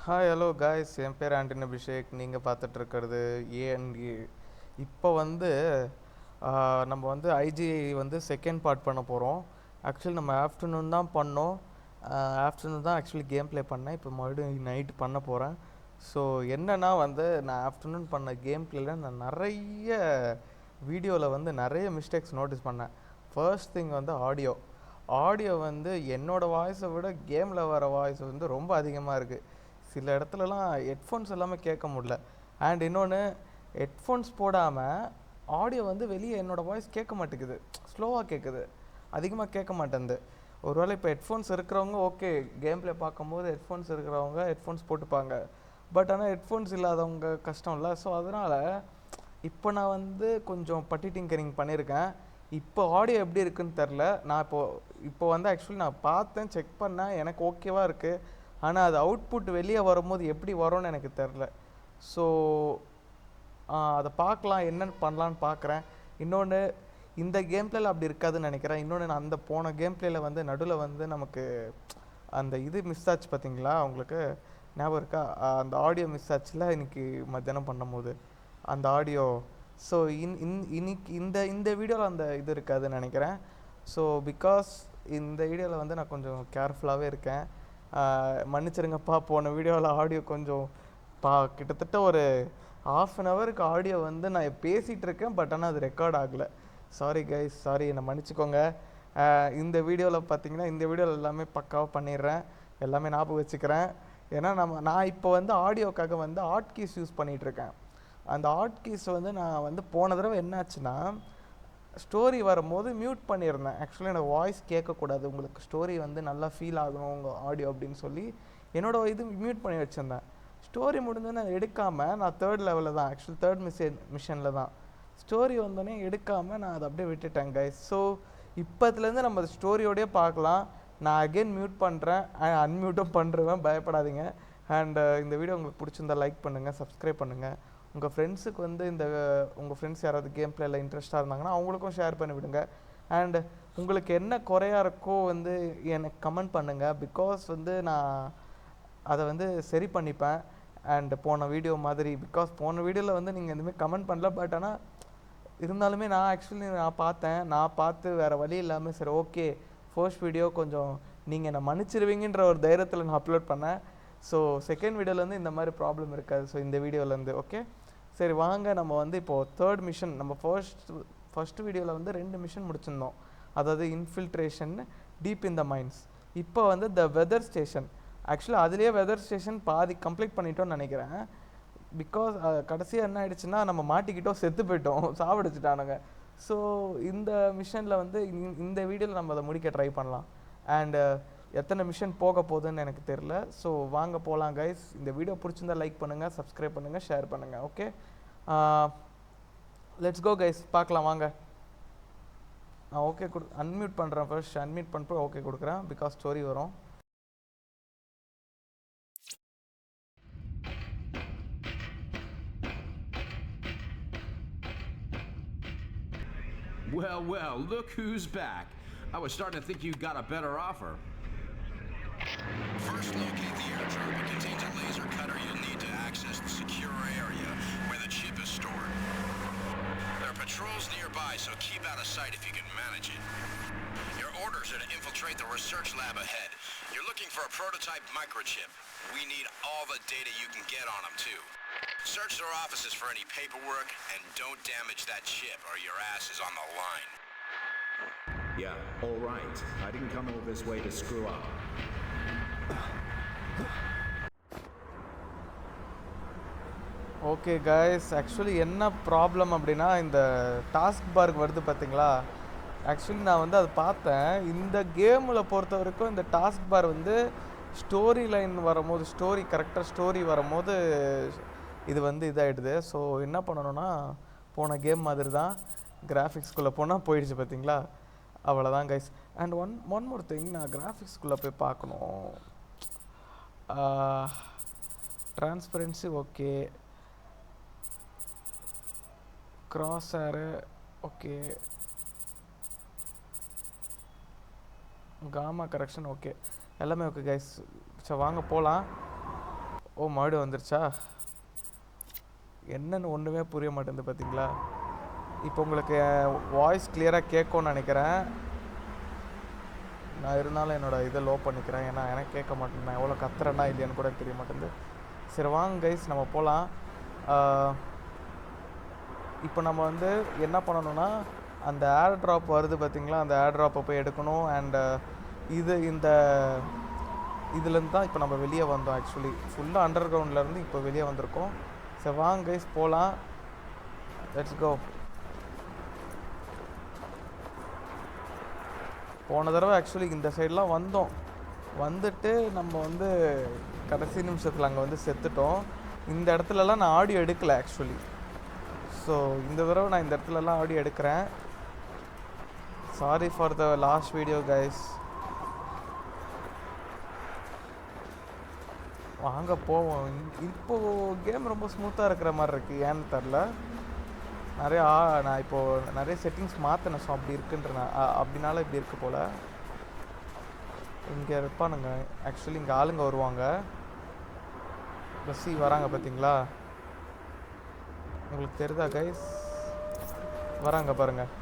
Hi hello guys, என் பேர் ஆண்டனி அபிஷேக். நீங்கள் பார்த்துட்டு இருக்கிறது ஏஎன்ஏ. இப்போ வந்து நம்ம வந்து ஐஜிஐ வந்து செகண்ட் பார்ட் பண்ண போகிறோம். ஆக்சுவலி நம்ம ஆஃப்டர்நூன் தான் பண்ணோம். ஆஃப்டர்நூன் தான் ஆக்சுவலி கேம் ப்ளே பண்ணேன். இப்போ மறுபடியும் நைட் பண்ண போகிறேன். ஸோ என்னன்னா வந்து நான் ஆஃப்டர்நூன் பண்ண கேம் ப்ளேல நான் நிறைய வீடியோவில் வந்து நிறைய மிஸ்டேக்ஸ் நோட்டீஸ் பண்ணேன். ஃபர்ஸ்ட் திங் வந்து ஆடியோ வந்து என்னோடய வாய்ஸை விட கேமில் வர வாய்ஸ் வந்து ரொம்ப அதிகமாக இருக்குது. சில இடத்துலலாம் ஹெட்ஃபோன்ஸ் எல்லாமே கேட்க முடியல. அண்ட் இன்னொன்று, ஹெட்ஃபோன்ஸ் போடாமல் ஆடியோ வந்து வெளியே என்னோடய வாய்ஸ் கேட்க மாட்டேங்குது, ஸ்லோவாக கேட்குது, அதிகமாக கேட்க மாட்டேங்குது. ஒருவேளை இப்போ ஹெட்ஃபோன்ஸ் இருக்கிறவங்க ஓகே, கேம் ப்ளே பார்க்கும்போது ஹெட்ஃபோன்ஸ் இருக்கிறவங்க ஹெட்ஃபோன்ஸ் போட்டுப்பாங்க. பட் ஆனால் ஹெட்ஃபோன்ஸ் இல்லாதவங்க கஷ்டம் இல்லை. ஸோ அதனால் இப்போ நான் வந்து கொஞ்சம் பட்டி டிங்கரிங் பண்ணியிருக்கேன். இப்போ ஆடியோ எப்படி இருக்குன்னு தெரில. நான் இப்போ வந்து ஆக்சுவலி நான் பார்த்தேன், செக் பண்ணேன், எனக்கு ஓகேவாக இருக்குது. ஆனால் அது அவுட்புட் வெளியே வரும்போது எப்படி வரும்னு எனக்கு தெரில. ஸோ அதை பார்க்கலாம், என்னென்னு பண்ணலான்னு பார்க்குறேன். இன்னொன்று, இந்த கேம் பிளேயில் அப்படி இருக்காதுன்னு நினைக்கிறேன். இன்னொன்று, நான் அந்த போன கேம் பிளேயில் வந்து நடுவில் வந்து நமக்கு அந்த இது மிஸ் ஆச்சு பார்த்தீங்களா? உங்களுக்கு ஞாபகம் இருக்கா? அந்த ஆடியோ மிஸ் ஆச்சுல இன்றைக்கி மத்தியானம் பண்ணும்போது அந்த ஆடியோ. ஸோ இன்னைக்கு இந்த வீடியோவில் அந்த இது இருக்காதுன்னு நினைக்கிறேன். ஸோ பிகாஸ் இந்த வீடியோவில் வந்து நான் கொஞ்சம் கேர்ஃபுல்லாகவே இருக்கேன். மன்னிச்சிருங்கப்பா, போன வீடியோவில் ஆடியோ கொஞ்சம் கிட்டத்தட்ட ஒரு ½ ஆடியோ வந்து நான் பேசிகிட்டு இருக்கேன். பட் ஆனால் அது ரெக்கார்ட் ஆகலை. சாரி கைஸ், சாரி, என்னை மன்னிச்சிக்கோங்க. இந்த வீடியோவில் பார்த்தீங்கன்னா இந்த வீடியோவில் எல்லாமே பக்காவாக பண்ணிடுறேன், எல்லாமே ஞாபகம் வச்சுக்கிறேன். ஏன்னா நான் இப்போ வந்து ஆடியோக்காக வந்து ஹாட் கீஸ் யூஸ் பண்ணிகிட்ருக்கேன். அந்த ஹாட் கீஸ் வந்து நான் வந்து போன தடவை என்னாச்சுன்னா, ஸ்டோரி வரும்போது மியூட் பண்ணியிருந்தேன். ஆக்சுவலி என்னோடய வாய்ஸ் கேட்கக்கூடாது, உங்களுக்கு ஸ்டோரி வந்து நல்லா ஃபீல் ஆகணும் உங்கள் ஆடியோ அப்படின்னு சொல்லி என்னோடய இது மியூட் பண்ணி வச்சுருந்தேன். ஸ்டோரி முடிஞ்சோன்னே எடுக்காமல் நான் தேர்ட் லெவலில் தான், ஆக்சுவலி தேர்ட் மிஷனில் தான் ஸ்டோரி வந்தோடனே எடுக்காமல் நான் அதை அப்படியே விட்டுட்டேன் கைஸ். ஸோ இப்போத்துலேருந்து நம்ம ஸ்டோரியோடையே பார்க்கலாம். நான் அகெயின் மியூட் பண்ணுறேன், அன்மியூட்டும் பண்ணுறேன், பயப்படாதீங்க. அண்ட் இந்த வீடியோ உங்களுக்கு பிடிச்சிருந்தா லைக் பண்ணுங்கள், சப்ஸ்கிரைப் பண்ணுங்கள். உங்கள் ஃப்ரெண்ட்ஸுக்கு வந்து உங்கள் ஃப்ரெண்ட்ஸ் யாராவது கேம் பிளேயில் இன்ட்ரெஸ்ட்டாக இருந்தாங்கன்னா அவங்களுக்கும் ஷேர் பண்ணி விடுங்க. அண்ட் உங்களுக்கு என்ன குறையாக இருக்கோ வந்து எனக்கு கமெண்ட் பண்ணுங்கள். பிகாஸ் வந்து நான் அதை வந்து சரி பண்ணிப்பேன். அண்ட் போன வீடியோ மாதிரி, பிகாஸ் போன வீடியோவில் வந்து நீங்கள் எதுவுமே கமெண்ட் பண்ணல. பட் ஆனால் இருந்தாலுமே நான் பார்த்து வேறு வழி இல்லாமல் சரி ஓகே, ஃபர்ஸ்ட் வீடியோ கொஞ்சம் நீங்கள் என்னை மன்னிச்சிருவீங்கன்ற ஒரு தைரியத்தில் நான் அப்லோட் பண்ணேன். ஸோ செகண்ட் வீடியோலேருந்து இந்த மாதிரி ப்ராப்ளம் இருக்காது. ஸோ இந்த வீடியோலேருந்து ஓகே. சரி வாங்க, நம்ம வந்து இப்போது தேர்ட் மிஷன், நம்ம ஃபர்ஸ்ட் வீடியோவில் வந்து 2 மிஷன் முடிச்சிருந்தோம். அதாவது infiltration, deep in the mines. இப்போ வந்து த வெதர் ஸ்டேஷன். ஆக்சுவலி அதுலேயே வெதர் ஸ்டேஷன் பாதி கம்ப்ளீட் பண்ணிட்டோம்னு நினைக்கிறேன். பிகாஸ் கடைசியாக என்ன ஆகிடுச்சுன்னா, நம்ம மாட்டிக்கிட்டோம், செத்து போயிட்டோம், சாவடிச்சிட்டானுங்க. ஸோ இந்த மிஷனில் வந்து இந்த வீடியோவில் நம்ம அதை முடிக்க ட்ரை பண்ணலாம். அண்டு எத்தனை மிஷன் போக போகுதுன்னு எனக்கு தெரில. ஸோ வாங்க போகலாம் கைஸ். இந்த வீடியோ பிடிச்சிருந்தா லைக் பண்ணுங்கள், சப்ஸ்கிரைப் பண்ணுங்கள், ஷேர் பண்ணுங்கள். ஓகே, லெட்ஸ் கோ கைஸ், பார்க்கலாம் வாங்க. நான் ஓகே அன்மியூட் பண்ணுறேன். ஃபர்ஸ்ட் அன்மியூட் பண்ணிட்டு ஓகே கொடுக்குறேன், பிகாஸ் ஸ்டோரி வரும். Well, look who's back. I was starting to think you got a better offer. First, locate the airdrop. It contains a laser cutter you'll need to access the secure area where the chip is stored. There are patrols nearby, so keep out of sight if you can manage it. Your orders are to infiltrate the research lab ahead. You're looking for a prototype microchip. We need all the data you can get on them, too. Search their offices for any paperwork, and don't damage that chip or your ass is on the line. Yeah, all right. I didn't come all this way to screw up. Okay guys, actually என்ன problem அப்படின்னா, இந்த task park வருது பார்த்தீங்களா? Actually நான் வந்து அதை பார்த்தேன். இந்த கேமில் பொறுத்த வரைக்கும் இந்த டாஸ்க் பார் வந்து ஸ்டோரி லைன் வரும்போது, கரெக்டாக ஸ்டோரி வரும்போது இது வந்து இதாகிடுது. ஸோ என்ன பண்ணணும்னா, போன கேம் மாதிரி தான், கிராஃபிக்ஸ்குள்ளே போனால் போயிடுச்சு பார்த்தீங்களா? அவ்வளோதான் guys. And one more thing, நான் கிராஃபிக்ஸ்குள்ளே போய் பார்க்கணும். ட்ரான்ஸ்பரன்சி ஓகே, கிராஸ் ஏரு ஓகே, காமா கரெக்ஷன் ஓகே, எல்லாமே ஓகே கைஸ். ஸோ வாங்க போகலாம். ஓ மறுபடியும் வந்துருச்சா? என்னன்னு ஒன்றுமே புரிய மாட்டேங்குது பார்த்தீங்களா? இப்போ உங்களுக்கு வாய்ஸ் கிளியராக கேட்கும்னு நினைக்கிறேன். நான் இருந்தாலும் என்னோடய இதை லோ பண்ணிக்கிறேன், ஏன்னா எனக்கு கேட்க மாட்டேன். நான் எவ்வளோ கத்துறேன்னா இல்லையான்னு கூட தெரிய மாட்டேங்குது. சரி வாங்க கைஸ் நம்ம போகலாம். இப்போ நம்ம வந்து என்ன பண்ணணும்னா, அந்த ஏர் ட்ராப் வருது பார்த்தீங்களா, அந்த ஏர் ட்ராப்பை போய் எடுக்கணும். அண்டு இந்த இதுலேருந்து தான் இப்போ நம்ம வெளியே வந்தோம். ஆக்சுவலி ஃபுல்லாக அண்டர் கிரவுண்ட்லேருந்து இப்போ வெளியே வந்திருக்கோம். சரி வாங்க கைஸ் போகலாம். Let's go. போன தடவை ஆக்சுவலி இந்த சைடெலாம் வந்தோம். வந்துட்டு நம்ம வந்து கடைசி நிமிஷத்தில் அங்கே வந்து செத்துட்டோம். இந்த இடத்துலலாம் நான் ஆடியோ எடுக்கலை ஆக்சுவலி. ஸோ இந்த தடவை நான் இந்த இடத்துலலாம் ஆடியோ எடுக்கிறேன். Sorry for the last video guys. வாங்க போவோம். இப்போது கேம் ரொம்ப ஸ்மூத்தாக இருக்கிற மாதிரி இருக்குது, ஏன்னு தெரில. நான் இப்போது நிறைய செட்டிங்ஸ் மாற்றினேன். ஸோ அப்படி இருக்குன்ற அப்படினால இப்படி இருக்குது போல். இங்கே இருப்பானுங்க ஆக்சுவலி, இங்கே ஆளுங்க வருவாங்க. பஸ்ஸி வராங்க பார்த்தீங்களா? உங்களுக்கு தெரியுதா கைஸ்? வராங்க பாருங்கள்.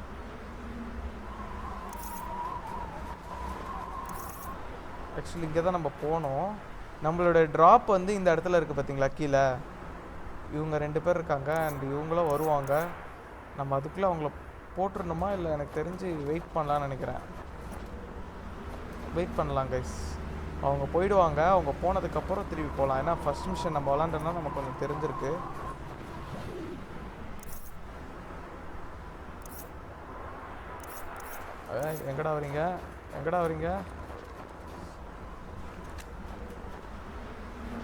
ஆக்சுவலி இங்கே தான் நம்ம போனோம். நம்மளோட ட்ராப் வந்து இந்த இடத்துல இருக்குது பார்த்தீங்களா கீழே? இவங்க 2 பேர் இருக்காங்க அண்ட் இவங்களும் வருவாங்க. நம்ம அதுக்குள்ளே அவங்கள போட்டுருணுமா இல்லை எனக்கு தெரிஞ்சு வெயிட் பண்ணலான்னு நினைக்கிறேன். வெயிட் பண்ணலாம் கைஸ். அவங்க போயிடுவாங்க. அவங்க போனதுக்கப்புறம் திருப்பி போகலாம். ஏன்னா ஃபஸ்ட் மிஷன் நம்ம விளாண்டோன்னா நமக்கு கொஞ்சம் தெரிஞ்சிருக்கு. எங்கடா வரீங்க? எங்கடா வரீங்க?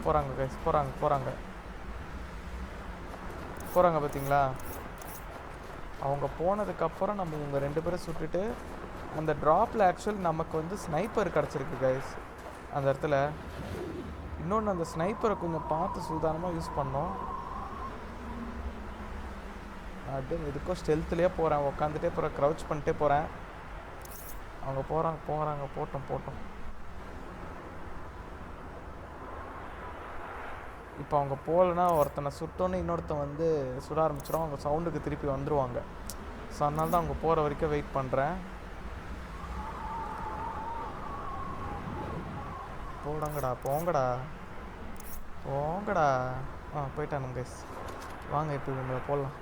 போகிறாங்க கைஸ், போகிறாங்க பார்த்தீங்களா? அவங்க போனதுக்கப்புறம் நம்ம இவங்க 2 பேரும் சுட்டுட்டு அந்த ட்ராப்பில் ஆக்சுவலி நமக்கு வந்து ஸ்னைப்பர் கிடச்சிருக்கு கைஸ் அந்த இடத்துல. இன்னொன்று, அந்த ஸ்னைப்பரை கொஞ்சம் பார்த்து சூதானமாக யூஸ் பண்ணோம். அப்படியே எதுக்கோ ஸ்டெல்த்துலேயே போகிறேன், உட்காந்துட்டே போகிறேன், க்ரௌச் பண்ணிட்டே போகிறேன். அவங்க போகிறாங்க. போட்டோம். இப்போ அவங்க போகலன்னா ஒருத்தனை சுட்டோன்னு இன்னொருத்தன் வந்து சுட ஆரம்பிச்சிடும். அவங்க சவுண்டுக்கு திருப்பி வந்துடுவாங்க. ஸோ அதனால தான் அவங்க போகிற வரைக்கும் வெயிட் பண்ணுறேன். போங்கடா. போயிட்டானுங்க கைஸ். வாங்க இப்போ இவங்க போடலாம்.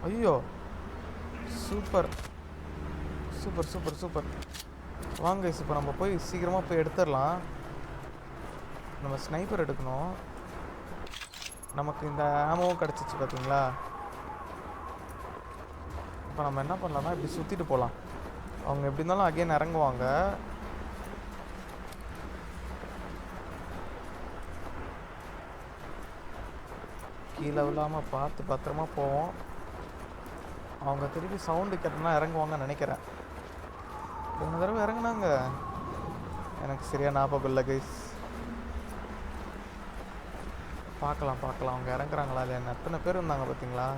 ஐயோ சூப்பர். வாங்க கைஸ், இப்போ நம்ம போய் சீக்கிரமாக போய் எடுத்துடலாம். நம்ம ஸ்னைப்பர் எடுக்கணும். நமக்கு இந்த ஆமோவும் கிடச்சிச்சு பார்த்தீங்களா? இப்போ நம்ம என்ன பண்ணலாம்னா இப்படி சுற்றிட்டு போகலாம். அவங்க எப்படி இருந்தாலும் அகைன் இறங்குவாங்க. கீழே விழாமல் பார்த்து பத்திரமா போவோம். அவங்க திருப்பி சவுண்டு கேட்டோம்னா இறங்குவாங்கன்னு நினைக்கிறேன். போன தடவை இறங்குனாங்க, எனக்கு சரியா ஞாபகம் இல்லை கைஸ். பார்க்கலாம் அவங்க இறங்குறாங்களா இல்லையா? எத்தனை பேர் இருந்தாங்க பார்த்தீங்களா?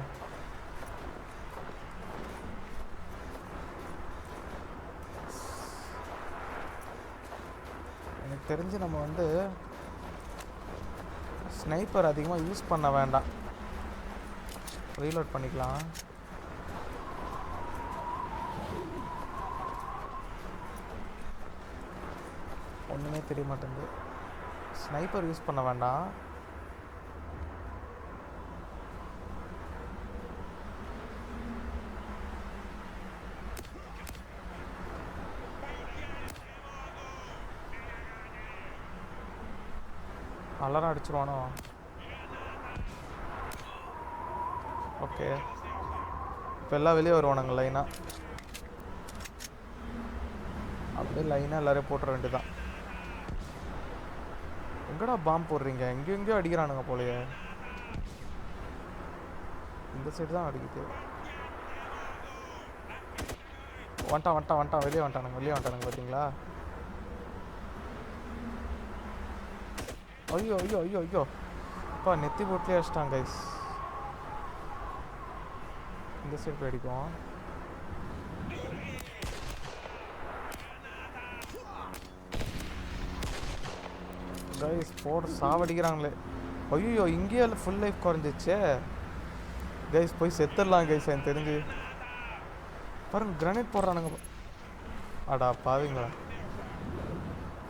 எனக்கு தெரிஞ்சு நம்ம வந்து ஸ்னைப்பர் அதிகமாக யூஸ் பண்ண வேண்டாம். ரீலோட் பண்ணிக்கலாம். ஒன்றுமே தெரிய மாட்டேங்குது. ஸ்னைப்பர் யூஸ் பண்ண வேண்டாம். அலரம் அடிச்சிருவானோ? ஓகே, இப்போ எல்லாம் வெளியே வருவானுங்க லைனாக. அப்படியே லைனாக எல்லோரும் போட்டுற வேண்டியதான். எங்கடா பாம்பு போடுறீங்க? எங்கேயோ அடிக்கிறானுங்க போலையே. இந்த சைடு தான் அடிக்குது. வந்துட்டான். வெளியே வந்துட்டானுங்க பார்த்தீங்களா? ஐயோ அப்பா, நெத்தி போட்லேயே அடிச்சிட்டாங்க கைஸ். இந்த சைடு போய் அடிக்கும். கைஸ் போட்டு சாவடிக்கிறாங்களே. ஐயோ இங்கேயே ஃபுல் லைஃப் குறைஞ்சிச்சே கைஸ். போய் செத்துடலாம் கைஸ் எனக்கு தெரிஞ்சு. பாருங்க கிரனேட் போடுறானுங்க. அடா பாவீங்களா.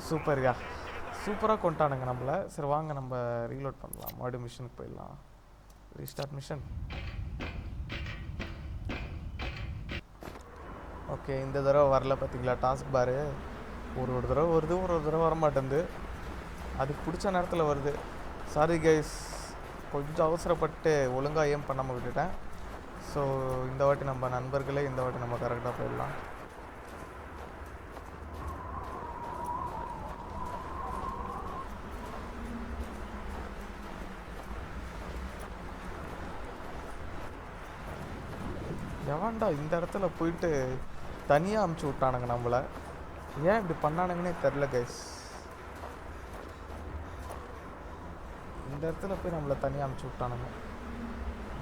சூப்பர்யா, சூப்பராக கொண்டானுங்க நம்மளை. சரி வாங்க நம்ம ரீலோட் பண்ணலாம், மறுபடியும் மிஷனுக்கு போயிடலாம். Restart mission. ஓகே இந்த தடவை வரல பார்த்தீங்களா டாஸ்க் பாரு. ஒரு தடவை வருது, ஒரு தடவை வர மாட்டேங்குது. அதுக்கு பிடிச்ச நேரத்தில் வருது. சாரி கைஸ், கொஞ்சம் அவசரப்பட்டு ஒழுங்காக ஏம் பண்ணாமல் விட்டுட்டேன். ஸோ இந்த வாட்டி நம்ம நண்பர்களே, இந்த வாட்டி நம்ம கரெக்டாக போயிடலாம். எவன்டா இந்த இடத்துல போயிட்டு தனியாக அமுச்சு விட்டானுங்க நம்மளை. ஏன் இப்படி பண்ணானுங்கன்னே தெரில கைஸ். இந்த இடத்துல போய் நம்மளை தனியாக அமுச்சு விட்டானுங்க.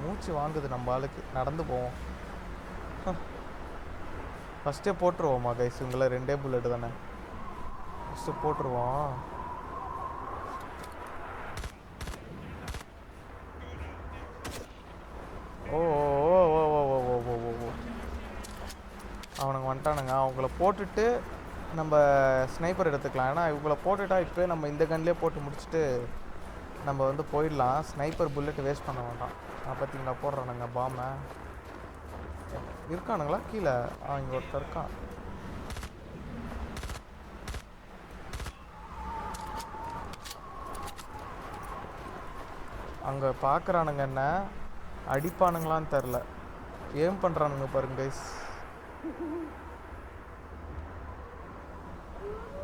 மூச்சு வாங்குது நம்ம ஆளுக்கு. நடந்து போவோம். ஃபஸ்ட்டே போட்டுருவோமா கைஸ்? இவங்கள 2 புல்லெட்டு தானே. ஃபஸ்ட்டு போட்டுருவோம். ஓ ஓ ஓ ஓ ஓ ஓ ஓ ஓ ஓ அவனுங்க வந்துட்டானுங்க. அவங்கள போட்டுட்டு நம்ம ஸ்னைப்பர் எடுத்துக்கலாம். ஏன்னா இவங்கள போட்டுட்டா இப்போ நம்ம இந்த கன்லேயே போட்டு முடிச்சுட்டு நம்ம வந்து போயிடலாம். ஸ்னைப்பர் புல்லெட் வேஸ்ட் பண்ண வேண்டாம். பார்த்தீங்களா போடுறானுங்க பாம்பை. இருக்கானுங்களா கீழே? இங்கே ஒருத்தர் இருக்கான். அங்கே பார்க்குறானுங்க என்ன அடிப்பானுங்களான்னு தெரில. ஏம் பண்ணுறானுங்க பாருங்க கைஸ்.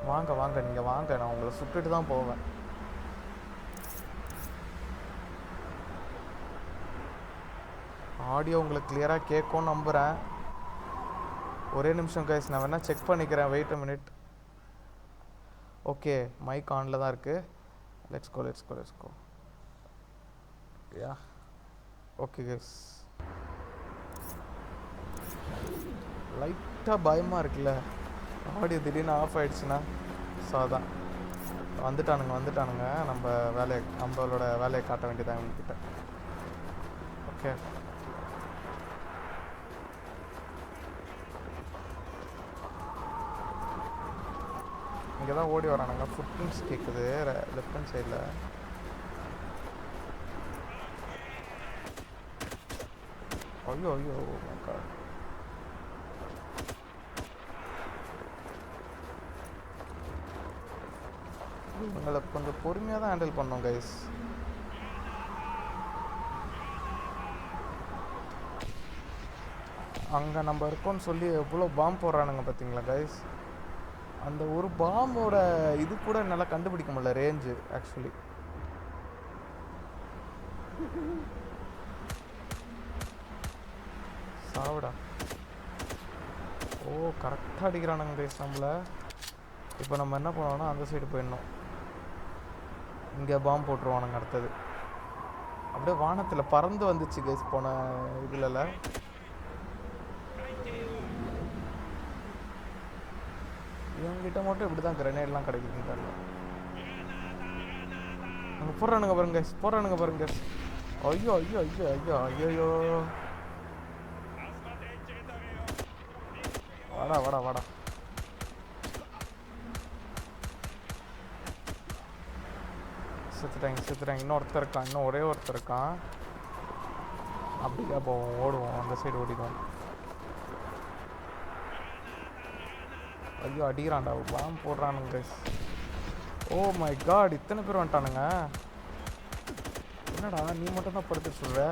வாங்க வாங்க நீங்கள் வாங்க, நான் உங்களை சுட்டுட்டு தான் போவேன். ஆடியோ உங்களுக்கு கிளியராக கேட்கும்னு நம்புகிறேன். ஒரே நிமிஷம் கைஸ், நான் வேணால் செக் பண்ணிக்கிறேன். Wait a minute. Okay mic ஆனில் தான் இருக்குது. Let's go. Ya okay guys. லைட்டாக பயமாக இருக்குல்ல ஆடியோ திடீர்னு ஆஃப் ஆகிடுச்சுன்னா. ஸோ அதான் வந்துட்டானுங்க. நம்மளோட வேலையை காட்ட வேண்டியதான் இவங்ககிட்ட. ஓகே இங்கே தான் ஓடி வரானுங்க. ஃபுட் பிரிண்ட்ஸ் கேட்குது லெஃப்ட் ஹேண்ட் சைடில். ஐயோ மக்கா. இவங்களை கொஞ்சம் பொறுமையாக தான் ஹேண்டில் பண்ணோம் கைஸ். அங்கே நம்ம இருக்கோன்னு சொல்லி எவ்வளோ பாம்பு போடுறானுங்க பார்த்தீங்களா கைஸ். அந்த ஒரு பாம்போட இது கூட என்னால் கண்டுபிடிக்க முடியல ரேஞ்சு ஆக்சுவலி. சாவிடா. ஓ கரெக்டாக அடிக்கிறானுங்க கைஸ் நம்மளை. இப்போ நம்ம என்ன பண்ணுவோம்னா அந்த சைடு போயிடணும். இங்கே பாம்பு போட்டுருவானுங்க. அடுத்தது அப்படியே வானத்தில் பறந்து வந்துச்சு கைஸ் போன இதில். இவங்ககிட்ட மட்டும் இப்படி தான் கிரனேட்லாம் கிடைக்குதுன்னு தெரியல. அங்கே போடுறானுங்க பாருங்க. ஐயோ வாடா. செத்துட்டாங்க. இன்னும் ஒரே ஒருத்தர் இருக்கான். அப்படியா போவோம், ஓடுவோம், அந்த சைடு ஓடிடுவோம். ஐயோ அடிக்கிறான்டா, பாம்பு போடுறானுங்க. ஓ மை காட், இத்தனை பேர் வந்துட்டானுங்க. என்னடா நீ மட்டும் தான் படுத்து சொல்ற?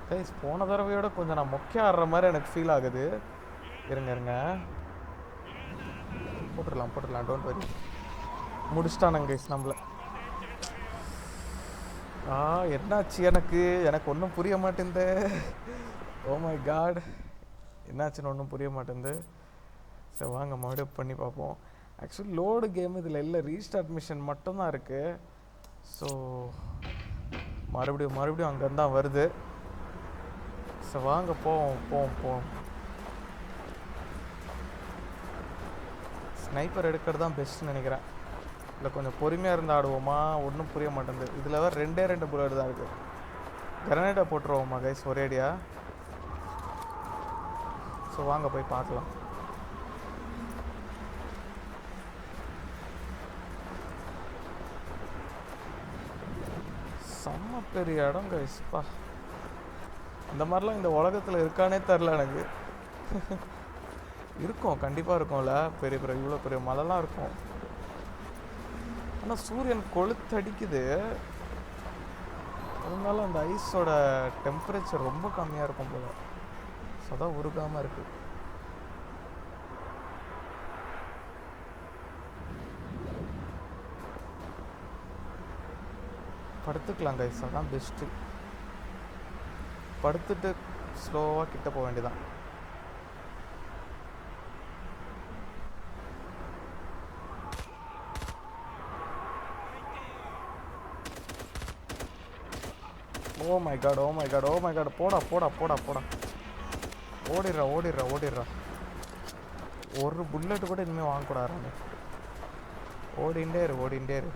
கைஸ் போன தடவையோட கொஞ்சம் நான் மொக்கை ஆடுற மாதிரி எனக்கு ஃபீல் ஆகுது. இருங்க போட்டுடலாம் டோன்ட் வரி. முடிச்சிட்டானுங்க கைஸ் நம்மளை. என்னாச்சு எனக்கு ஒன்றும் புரிய மாட்டேங்குது. ஓ மை காட், என்னாச்சுன்னு ஒன்றும் புரிய மாட்டேங்குது. சரி வாங்க மறுபடியும் பண்ணி பார்ப்போம். ஆக்சுவலி லோடு கேம் இதில் இல்லை, ரீஸ்டார்ட் மிஷன் மட்டும்தான் இருக்குது. ஸோ மறுபடியும் அங்கேருந்து தான் வருது. ஸோ வாங்க போவோம். ஸ்னைப்பர் எடுக்கிறது தான் பெஸ்ட்டுன்னு நினைக்கிறேன். இல்லை கொஞ்சம் பொறுமையாக இருந்து ஆடுவோமா, ஒன்றும் புரிய மாட்டேங்குது. இதில் வேறு 2 புல்லட் தான் இருக்குது. கிரனேட்டை போட்டுருவோமா கைஸ் ஒரேடியா? ஸோ வாங்க போய் பார்க்கலாம். செம்ம பெரிய இடம் கைஸ்ப்பா. இந்த மாதிரிலாம் இந்த உலகத்தில் இருக்கானே தெரில எனக்கு. இருக்கும், கண்டிப்பாக இருக்கும்ல. பெரிய பெரிய இவ்வளோ பெரிய மலைலாம் இருக்கும். ஆனால் சூரியன் கொளுத்தடிக்குது. அதனால அந்த ஐஸோட டெம்பரேச்சர் ரொம்ப கம்மியாக இருக்கும் போல. ஸோ அதான் உருகாமல் இருக்குது. படுத்துக்கலாம் கைஸ், அதான் பெஸ்ட்டு. படுத்துட்டு ஸ்லோவாக கிட்ட போக வேண்டியதான். Oh my God, oh my God, oh my god. போடா போடா போடா போடா. ஓடிடுறா ஓடிடுறா ஓடிடுறா. ஒரு புல்லட்டு கூட இனிமேல் வாங்கக்கூடாது. ஓடிண்டே இரு ஓடிண்டே இரு.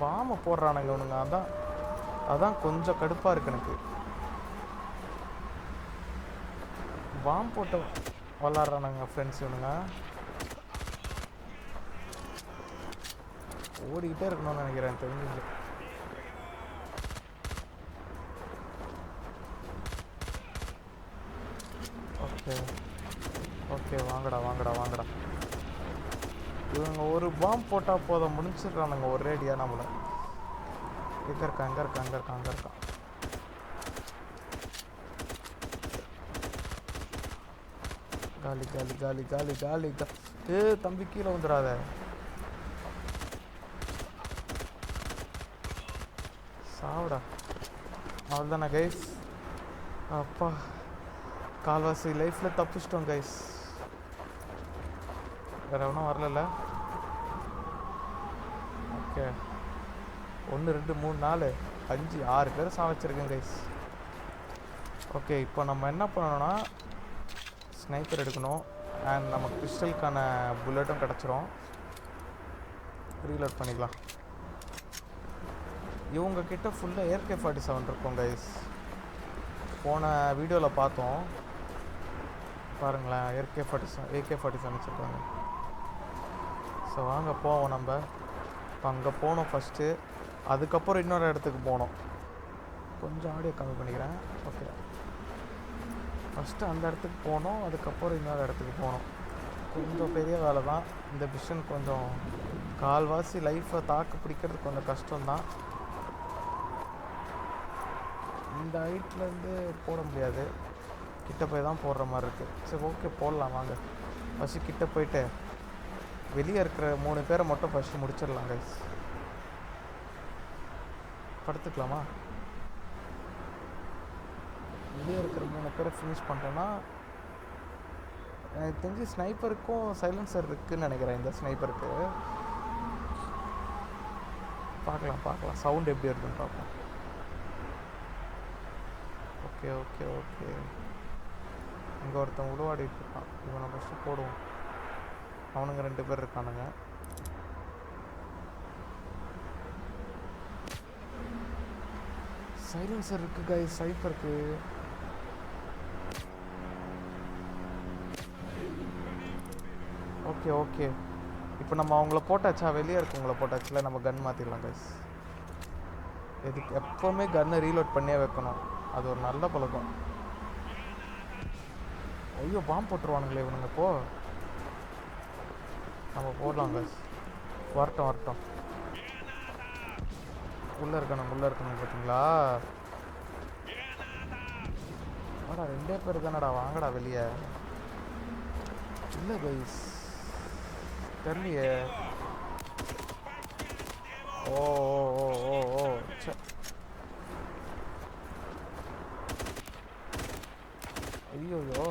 பாம போடுறானுங்க இவனுங்க. அதான் கொஞ்சம் கடுப்பாக இருக்கு எனக்கு. பாம் போட்டு விளாட்றானுங்க ஃப்ரெண்ட்ஸ் இவனுங்க. ஓடிக்கிட்டே இருக்கணும்னு நினைக்கிறேன் தெரிஞ்சு. ஓகே ஓகே, வாங்கடா வாங்கடா வாங்கடா. இவங்க ஒரு பாம் போட்டால் போதும், முடிச்சிடுறானுங்க ஒரேடியாக நம்மளை. எங்கே இருக்கா எங்கே இருக்கா அங்கே இருக்கா அங்கே இருக்கான். காலி காலி காலி காலி காலி. தம்பி கீழே வந்துடாத. சாவுடா. அவ்வளோதானே கைஸ். அப்பா, கால்வாசி லைஃப்பில் தப்பிச்சிட்டோம் கைஸ். வேறு எவனும் வரல. ஓகே, 1 2 3 4 5 6 பேர் சாவச்சிருக்கேன் கைஸ். ஓகே, இப்போ நம்ம என்ன பண்ணணும்னா ஸ்னைப்பர் எடுக்கணும். அண்ட் நமக்கு பிஸ்டலுக்கான புல்லட்டும் கிடச்சிரும். ரீலோட் பண்ணிக்கலாம். இவங்க கிட்ட ஃபுல்லாக AK-47 இருக்கும் கைஸ். போன வீடியோவில் பார்த்தோம் பாருங்களேன். AK-47 வச்சுருக்காங்க. ஸோ வாங்க போவோம் நம்ம. இப்போ அங்கே போனோம் ஃபஸ்ட்டு. அதுக்கப்புறம் இன்னொரு இடத்துக்கு போனோம். கொஞ்சம் ஆடியோ கம்மி பண்ணிக்கிறேன். ஓகே, ஃபஸ்ட்டு அந்த இடத்துக்கு போனோம், அதுக்கப்புறம் இன்னொரு இடத்துக்கு போனோம். கொஞ்சம் பெரிய வேலை தான் இந்த மிஷன். கொஞ்சம் கால்வாசி லைஃப்பை தாக்கு பிடிக்கிறது கொஞ்சம் கஷ்டம்தான். இந்த ஹைட்லேருந்து போட முடியாது, கிட்ட போய் தான் போடுற மாதிரி இருக்குது. சரி ஓகே, போடலாம் வாங்க. ஃபஸ்ட்டு கிட்ட போயிட்டு வெளியே இருக்கிற 3 பேரை மட்டும் ஃபஸ்ட்டு முடிச்சிடலாம் கைஸ். படுத்துக்கலாமா? வெளியே இருக்கிற 3 பேரை ஃபினிஷ் பண்ணிட்டோன்னா எனக்கு தெரிஞ்சு ஸ்னைப்பருக்கும் சைலன்சர் இருக்குதுன்னு நினைக்கிறேன். இந்த ஸ்னைப்பருக்கு பார்க்கலாம் சவுண்ட் எப்படி இருக்குன்னு பார்ப்போம். ஓகே ஓகே ஓகே, இங்கே ஒருத்தன் உருவாடிட்டு இருக்கான். இவனை ஃபஸ்ட்டு போடுவோம். அவனுங்க 2 பேர் இருக்கானுங்க. சைலன்சர் இருக்கு கைஸ் ஸ்னைப்பருக்கு. ஓகே ஓகே, இப்போ நம்ம அவங்கள போட்டாச்சா? வெளியே இருக்கவங்கள போட்டாச்சுல, நம்ம கன் மாற்றிடலாம் கைஸ். இதுக்கு எப்போவுமே கன்னை ரீலோட் பண்ணியே வைக்கணும், அது ஒரு நல்ல பழக்கம். ஐயோ, பாம்பு போட்டுருவானுங்களே இவனுங்க. இப்போ நம்ம போடலாம் கைஸ். வரட்டும். உள்ளே இருக்கணும் பார்த்தீங்களா? வாடா, 2 பேர் தானடா, வாங்கடா வெளியே. இல்லை கைஸ் தெரியலையே. ஓ ஓ ஓ ஓ சே, ஐயோயோ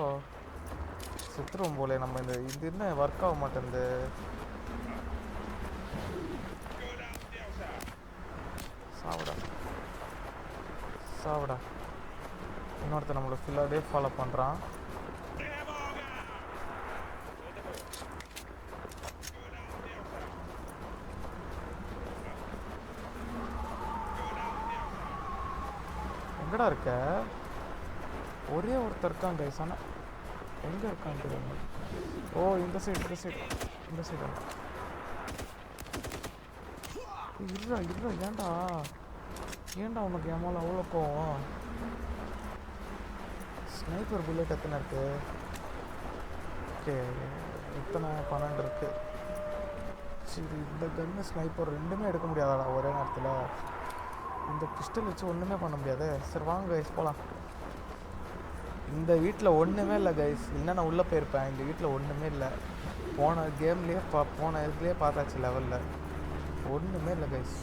சுற்றுவோம் போல நம்ம. இது என்ன ஒர்க் ஆக மாட்டேங்குது. சாவுடா இன்னொருத்தன் நம்மளை ஃபுல்லாகவே ஃபாலோ பண்ணுறான். எங்கடா இருக்க? ஒரே ஒருத்தர் இருக்கான் கைஸ். ஆனால் எங்கே இருக்கான்னு தெரியுமா? ஓ இந்த சைடு இந்த சைடு இந்த சைடு. இருடா இருடா, ஏன்டா ஏன்டா உனக்கு என் மேலே அவ்வளோ கோவம்? ஸ்னைப்பர் புல்லட் எத்தனை இருக்கு? ஓகே இத்தனை 12 இருக்கு. சரி இந்த கன்னு ஸ்னைப்பர் ரெண்டுமே எடுக்க முடியாதாடா ஒரே நேரத்தில்? இந்த பிஸ்டல் வச்சு ஒன்றுமே பண்ண முடியாது. சரி வாங்க கைஸ் போகலாம். இந்த வீட்டில் ஒன்றுமே இல்லை கைஸ். இல்லை நான் உள்ளே போயிருப்பேன். இந்த வீட்டில் ஒன்றுமே இல்லை. போன கேம்லேயே போன இதுலேயே பார்த்தாச்சு லெவலில் ஒன்றுமே இல்லை கைஸ்.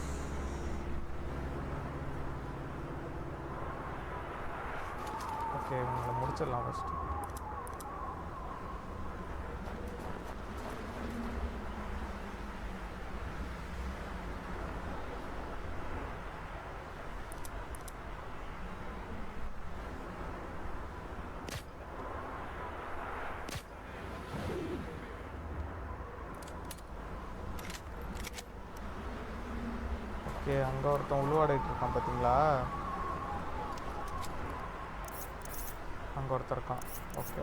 ஓகே உங்களை முடிச்சிடலாம் ஃபஸ்ட்டு. ஓகே அங்கே ஒருத்தன் உழுவாடிட்டு இருக்கான் பார்த்தீங்களா? அங்கே ஒருத்தர் இருக்கான். ஓகே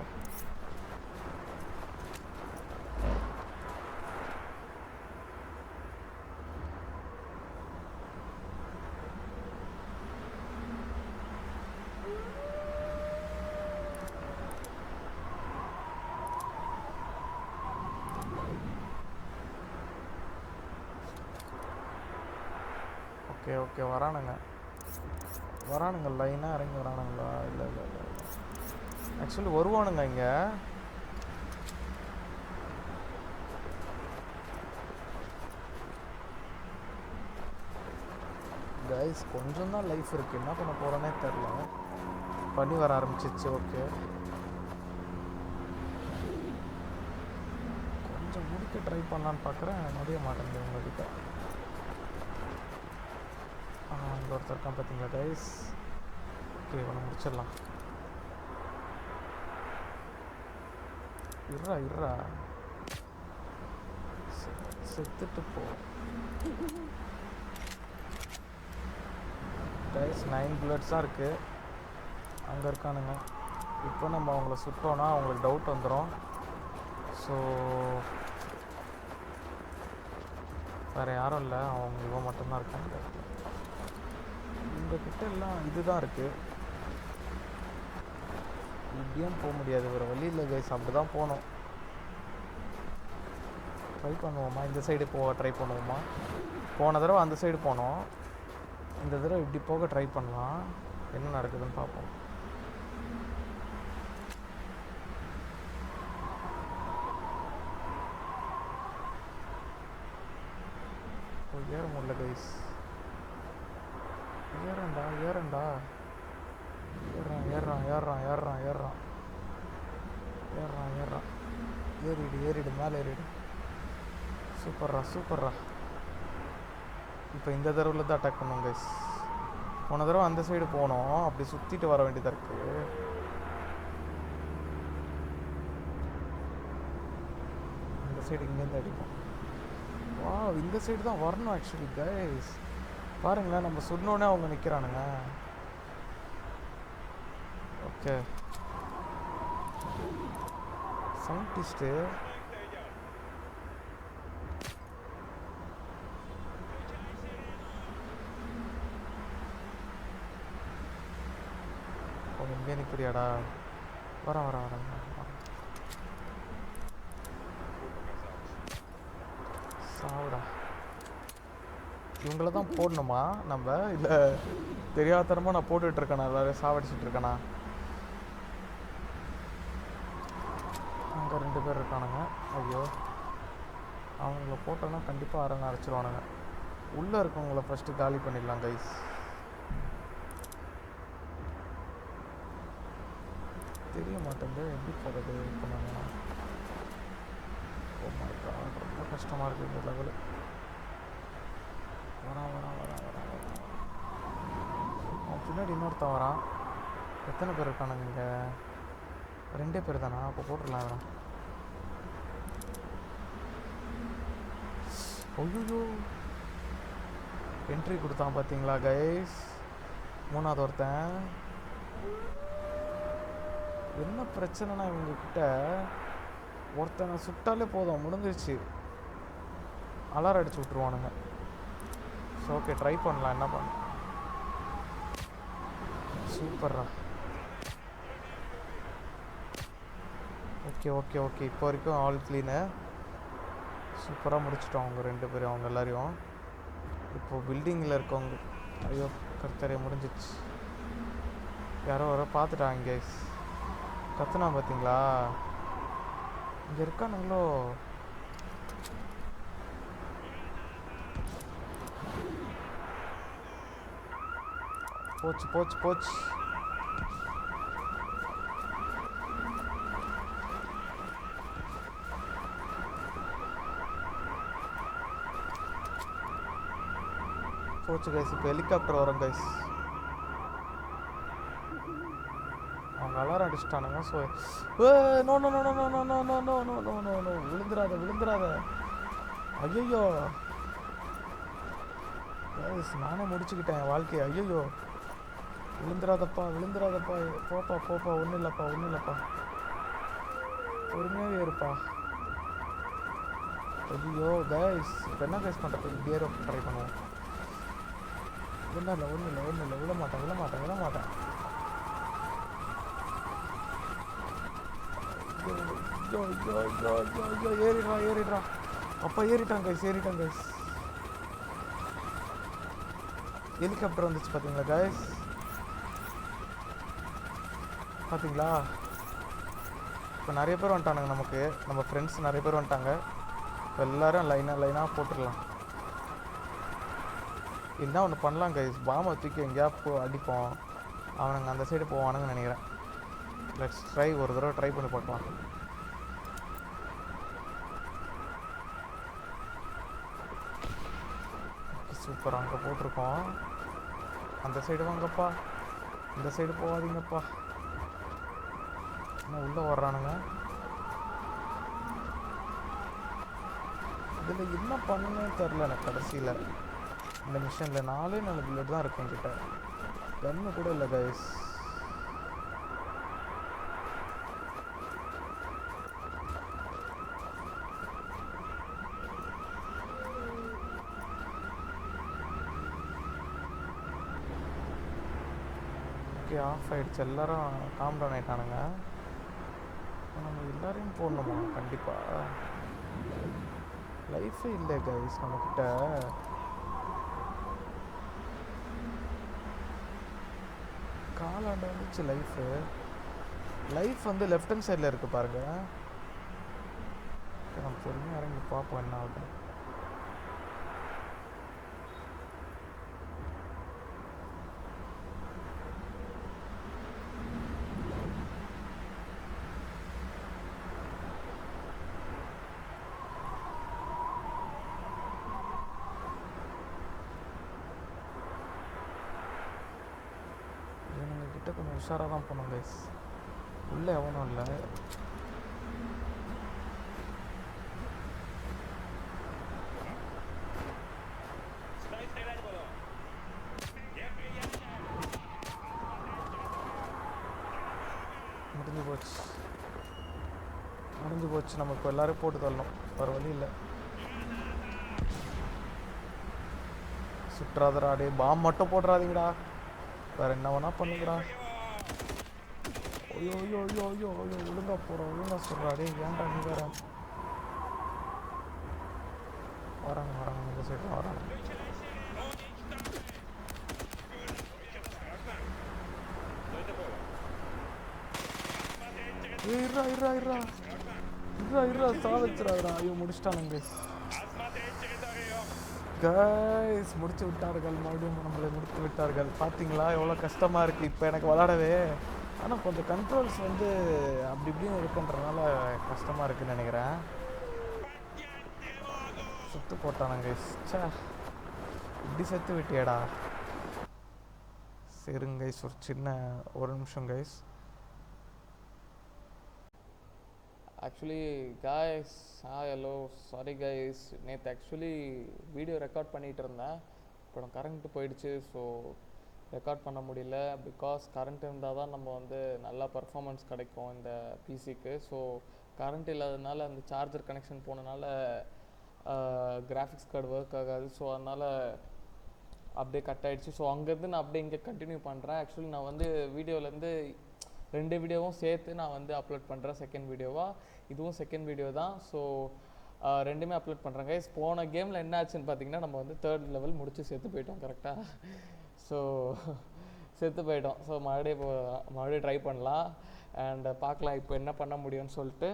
ஓகே ஓகே வரானுங்க லைனாக இறங்கி வரானுங்களா? இல்லை இல்லை இல்லை இல்லை, ஆக்சுவலி வருவானுங்க இங்கே. கைஸ் கொஞ்சம் தான் லைஃப் இருக்குது, என்ன பண்ண போகிறோன்னே தெரில. பண்ணி வர ஆரம்பிச்சிச்சு. ஓகே கொஞ்சம் முடிக்க ட்ரை பண்ணலான்னு பார்க்குறேன், முடிய மாட்டேங்குது உங்கள்கிட்ட. இங்கே ஒருத்தர் இருக்கான் பார்த்தீங்களா கைஸ்? ஓகே இவனை முடிச்சிடலாம். இருறா செத்துட்டு போ கைஸ். 9 புல்லட்ஸ் தான் இருக்குது. அங்கே இருக்கானுங்க. இப்போ நம்ம அவங்கள சுட்டோன்னா அவங்களுக்கு டவுட் வந்துடும். ஸோ வேறு யாரும் இல்லை, அவங்க இவன் மட்டும்தான் இருக்காங்க. உங்ககிட்ட எல்லாம் இதுதான் இருக்குது. இப்படியும் போக முடியாது, வேறு வழி இல்லை கைஸ். அப்படி தான் போகணும். ட்ரை பண்ணுவோமா? இந்த சைடு போக ட்ரை பண்ணுவோமா? போன தடவை அந்த சைடு போனோம், இந்த தடவை இப்படி போக ட்ரை பண்ணலாம். என்ன நடக்குதுன்னு பார்ப்போம். ஏற முடியல கைஸ். ஏறண்டா ஏறேறான் ஏறிடு மேலே ஏறிடு. சூப்பர்ரா. இப்போ இந்த தடவை தான் அட்டாக் பண்ணுவோம் கைஸ். போன தடவை அந்த சைடு போனோம், அப்படி சுற்றிட்டு வர வேண்டியதாக இருக்குது. இந்த சைடு இங்கேருந்து அடிப்போம். வா இந்த சைடு தான் வரணும் ஆக்சுவலி கைஸ். பாருங்களேன், நம்ம சொன்னோன்னே அவங்க நிற்கிறானுங்க. ஓகே சயின்டிஸ்ட்டு இங்கே நிற்கிறியாடா? வரேன். சாவுடா. இவங்கள தான் போடணுமா நம்ம? இல்லை தெரியாதனமாக நான் போட்டுட்ருக்கேனா? எல்லாரும் சாவடிச்சிட்டு இருக்கேனா? அங்கே 2 பேர் இருக்கானுங்க. ஐயோ அவங்கள போட்டோன்னா கண்டிப்பாக அரங்க அரைச்சிருவானுங்க. உள்ளே இருக்கவங்கள ஃபஸ்ட்டு காலி பண்ணிடலாம் கைஸ். தெரிய மாட்டேங்குது எப்படி போகிறது பண்ணாங்கன்னா. ஓ மை காட், ரொம்ப கஷ்டமாக இருக்குது இந்த லெவலு. வரான் அவன் பின்னாடி இன்னொருத்தன் வரான். எத்தனை பேர் இருக்கானுங்க இங்கே? 2 பேர் தானா? அப்போ போட்டுடலாம். ஐயோ என்ட்ரி கொடுத்தான் பார்த்தீங்களா கைஸ்? 3வது ஒருத்தன். என்ன பிரச்சனைனா இவங்கக்கிட்ட ஒருத்தனை சுட்டாலே போதும், முடிஞ்சிருச்சு. அலாரம் அடிச்சு விட்ருவானுங்க. ஸோ ஓகே, ட்ரை பண்ணலாம். என்ன பண்ண? சூப்பர்ரா. ஓகே ஓகே ஓகே, இப்போ வரைக்கும் ஆல் க்ளீனு. சூப்பராக முடிச்சிட்டோம் அவங்க 2 பேரும், அவங்க எல்லாரையும். இப்போது பில்டிங்கில் இருக்கவங்க, ஐயோ கர்த்தரே முடிஞ்சிச்சு. யாரோ வர பார்த்துட்டாங்க கைஸ். கத்துனா பார்த்தீங்களா? இங்கே இருக்கானுங்களோ. போச்சு போச்சு போச்சு. போச்சு கைஸ். இப்போ ஹெலிகாப்டர் வரும் கைஸ். அவங்க அலாரம் அடிச்சிட்டானுங்க. So no no no no no no no no no no no no no, விழுந்துடாத விழுந்துடாத. ஐயோ கைஸ், நானே முடிச்சுக்கிட்டேன் என் வாழ்க்கையை. ஐயோ விழுந்துடாதப்பா விழுந்துடாதப்பா. போப்பா போப்பா, ஒன்றும் இல்லைப்பா ஒன்றும் இல்லைப்பா, பொறுமையாகவே இருப்பா. ஐயோ கைஸ், இப்போ என்ன கைஸ் பண்ணுறது? கியர் ட்ரை பண்ணுவோம். ஒன்றும் இல்லை ஒன்றும் இல்லை ஒன்றும் இல்லை, விட மாட்டேன் விட மாட்டேன் விட மாட்டேன். ஏறிடுறா ஏறிடுறா. அப்பா ஏறிட்டான் கைஸ், ஏறிட்டான் கைஸ். ஹெலிகாப்டர் வந்துச்சு பார்த்தீங்களா கைஸ்? பார்த்தீங்களா? இப்போ நிறைய பேர் வந்துட்டானுங்க நமக்கு. நம்ம ஃப்ரெண்ட்ஸ் நிறைய பேர் வந்துட்டாங்க. இப்போ எல்லோரும் லைனாக போட்டுடலாம். என்ன ஒன்று பண்ணலாம் கைஸ், பாம்பை தூக்கி எங்கேயா அடிப்போம். அவனுங்க அந்த சைடு போவானுங்கன்னு நினைக்கிறேன். லெட்ஸ் ட்ரை, ஒரு தடவை ட்ரை பண்ணி பார்க்கலாம். சூப்பர், அங்கே போட்டிருக்கோம். அந்த சைடு வாங்கப்பா, இந்த சைடு போகாதீங்கப்பா. இன்னும் உள்ளே வர்றானுங்க. இதில் என்ன பண்ணுன்னு தெரில எனக்கு கடைசியில். இந்த மிஷனில் 4 புல்லட் தான் இருக்கும் என்கிட்ட, கன்று கூட இல்லை கைஸ். ஓகே, ஆஃப் ஆகிடுச்சு. எல்லோரும் காம் டவுன் ஆகிட்டானுங்க. நம்ம எல்லோரையும் போடணுமா? கண்டிப்பாக லைஃபே இல்லை கைஸ் நம்மக்கிட்ட. காலாண்ட வந்துச்சு லைஃப் வந்து லெஃப்ட் ஹேண்ட் சைடில் இருக்குது பாருங்கள். நம்ம பொறுமையாக இறங்கி பார்ப்போம் என்ன ஆகுது. கிட்ட கொஞ்சம் உஷாராக தான் போனோம் கைஸ். உள்ளே எவனும் இல்லை. முடிஞ்சு போச்சு. நம்ம இப்போ எல்லோரும் போட்டு தள்ளணும், வேறு வழி இல்லை. சுற்றாதடா டே, பாம் மட்டும் போடுறாதீங்கடா, வேறு என்ன வேணா பண்ணுங்கடா. ஐயோ ஐயோ ஐயோ ஐயோ ஐயோ, ஒழுங்கா போகிறோம் ஒழுங்கா சொல்கிறா டே, ஏன்டா நீ வேற. வராங்க இந்த சைடு வராங்க. இருறா சாவச்சிடாதடா. ஐயோ முடிச்சிட்டானுங்க கைஸ், முடிச்சு விட்டார்கள். மறுபடியும் நம்மளை முடித்து விட்டார்கள். பார்த்தீங்களா எவ்வளோ கஷ்டமாக இருக்குது இப்போ எனக்கு விளாடவே. ஆனால் கொஞ்சம் கண்ட்ரோல்ஸ் வந்து அப்படி இப்படின்னு இருக்குன்றதுனால கஷ்டமாக இருக்குதுன்னு நினைக்கிறேன். சுற்று போட்டானுங்க. சே, இப்படி செத்து விட்டியடா. சரிங்க கைஸ், ஒரு நிமிஷம் guys. Actually guys, hello, sorry guys. நேற்று ஆக்சுவலி வீடியோ ரெக்கார்ட் பண்ணிகிட்டு இருந்தேன். அப்புறம் கரண்ட்டு போயிடுச்சு. ஸோ ரெக்கார்ட் பண்ண முடியல. பிகாஸ் கரண்ட் இருந்தால் தான் நம்ம வந்து நல்லா பர்ஃபார்மன்ஸ் கிடைக்கும் இந்த பிசிக்கு. ஸோ கரண்ட் இல்லாததுனால அந்த சார்ஜர் கனெக்ஷன் போனனால கிராஃபிக்ஸ் கார்டு ஒர்க் ஆகாது. ஸோ அதனால் அப்படியே கட் ஆகிடுச்சு. ஸோ அங்கேருந்து நான் அப்படியே இங்கே கண்டினியூ பண்ணுறேன். ஆக்சுவலி நான் வந்து வீடியோலேருந்து 2 வீடியோவும் சேர்த்து நான் வந்து அப்லோட் பண்ணுறேன். செகண்ட் வீடியோவாக இதுவும் செகண்ட் வீடியோ தான். ஸோ ரெண்டுமே அப்லோட் பண்ணுறேன் கைஸ். போன கேமில் என்ன ஆச்சுன்னு பார்த்தீங்கன்னா, நம்ம வந்து 3rd லெவல் முடிச்சு செத்து போயிட்டோம் கரெக்டாக. ஸோ செத்து போயிட்டோம். ஸோ மறுபடியும் ட்ரை பண்ணலாம் அண்ட் பார்க்கலாம் இப்போ என்ன பண்ண முடியும்னு சொல்லிட்டு.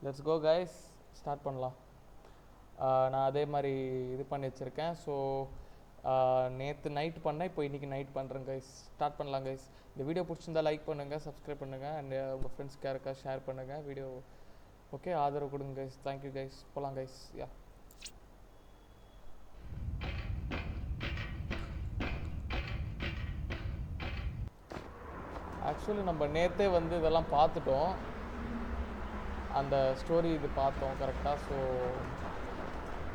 லெட்ஸ் கோ கைஸ், ஸ்டார்ட் பண்ணலாம். நான் அதே மாதிரி இது பண்ணி வச்சுருக்கேன். ஸோ நேற்று நைட் பண்ணேன், இப்போ இன்றைக்கி நைட் பண்ணுறேன் கைஸ். ஸ்டார்ட் பண்ணலாம் கைஸ். இந்த வீடியோ பிடிச்சிருந்தா லைக் பண்ணுங்கள், சப்ஸ்கிரைப் பண்ணுங்கள் அண்ட் உங்கள் ஃப்ரெண்ட்ஸ்க்கு யாருக்கா ஷேர் பண்ணுங்கள் வீடியோ. ஓகே, ஆதரவு கொடுங்க கைஸ். Thank you guys. போகலாம் கைஸ். யா, ஆக்சுவலி நம்ம நேற்றே வந்து இதெல்லாம் பார்த்துட்டோம், அந்த ஸ்டோரி இது பார்த்தோம் கரெக்டாக. ஸோ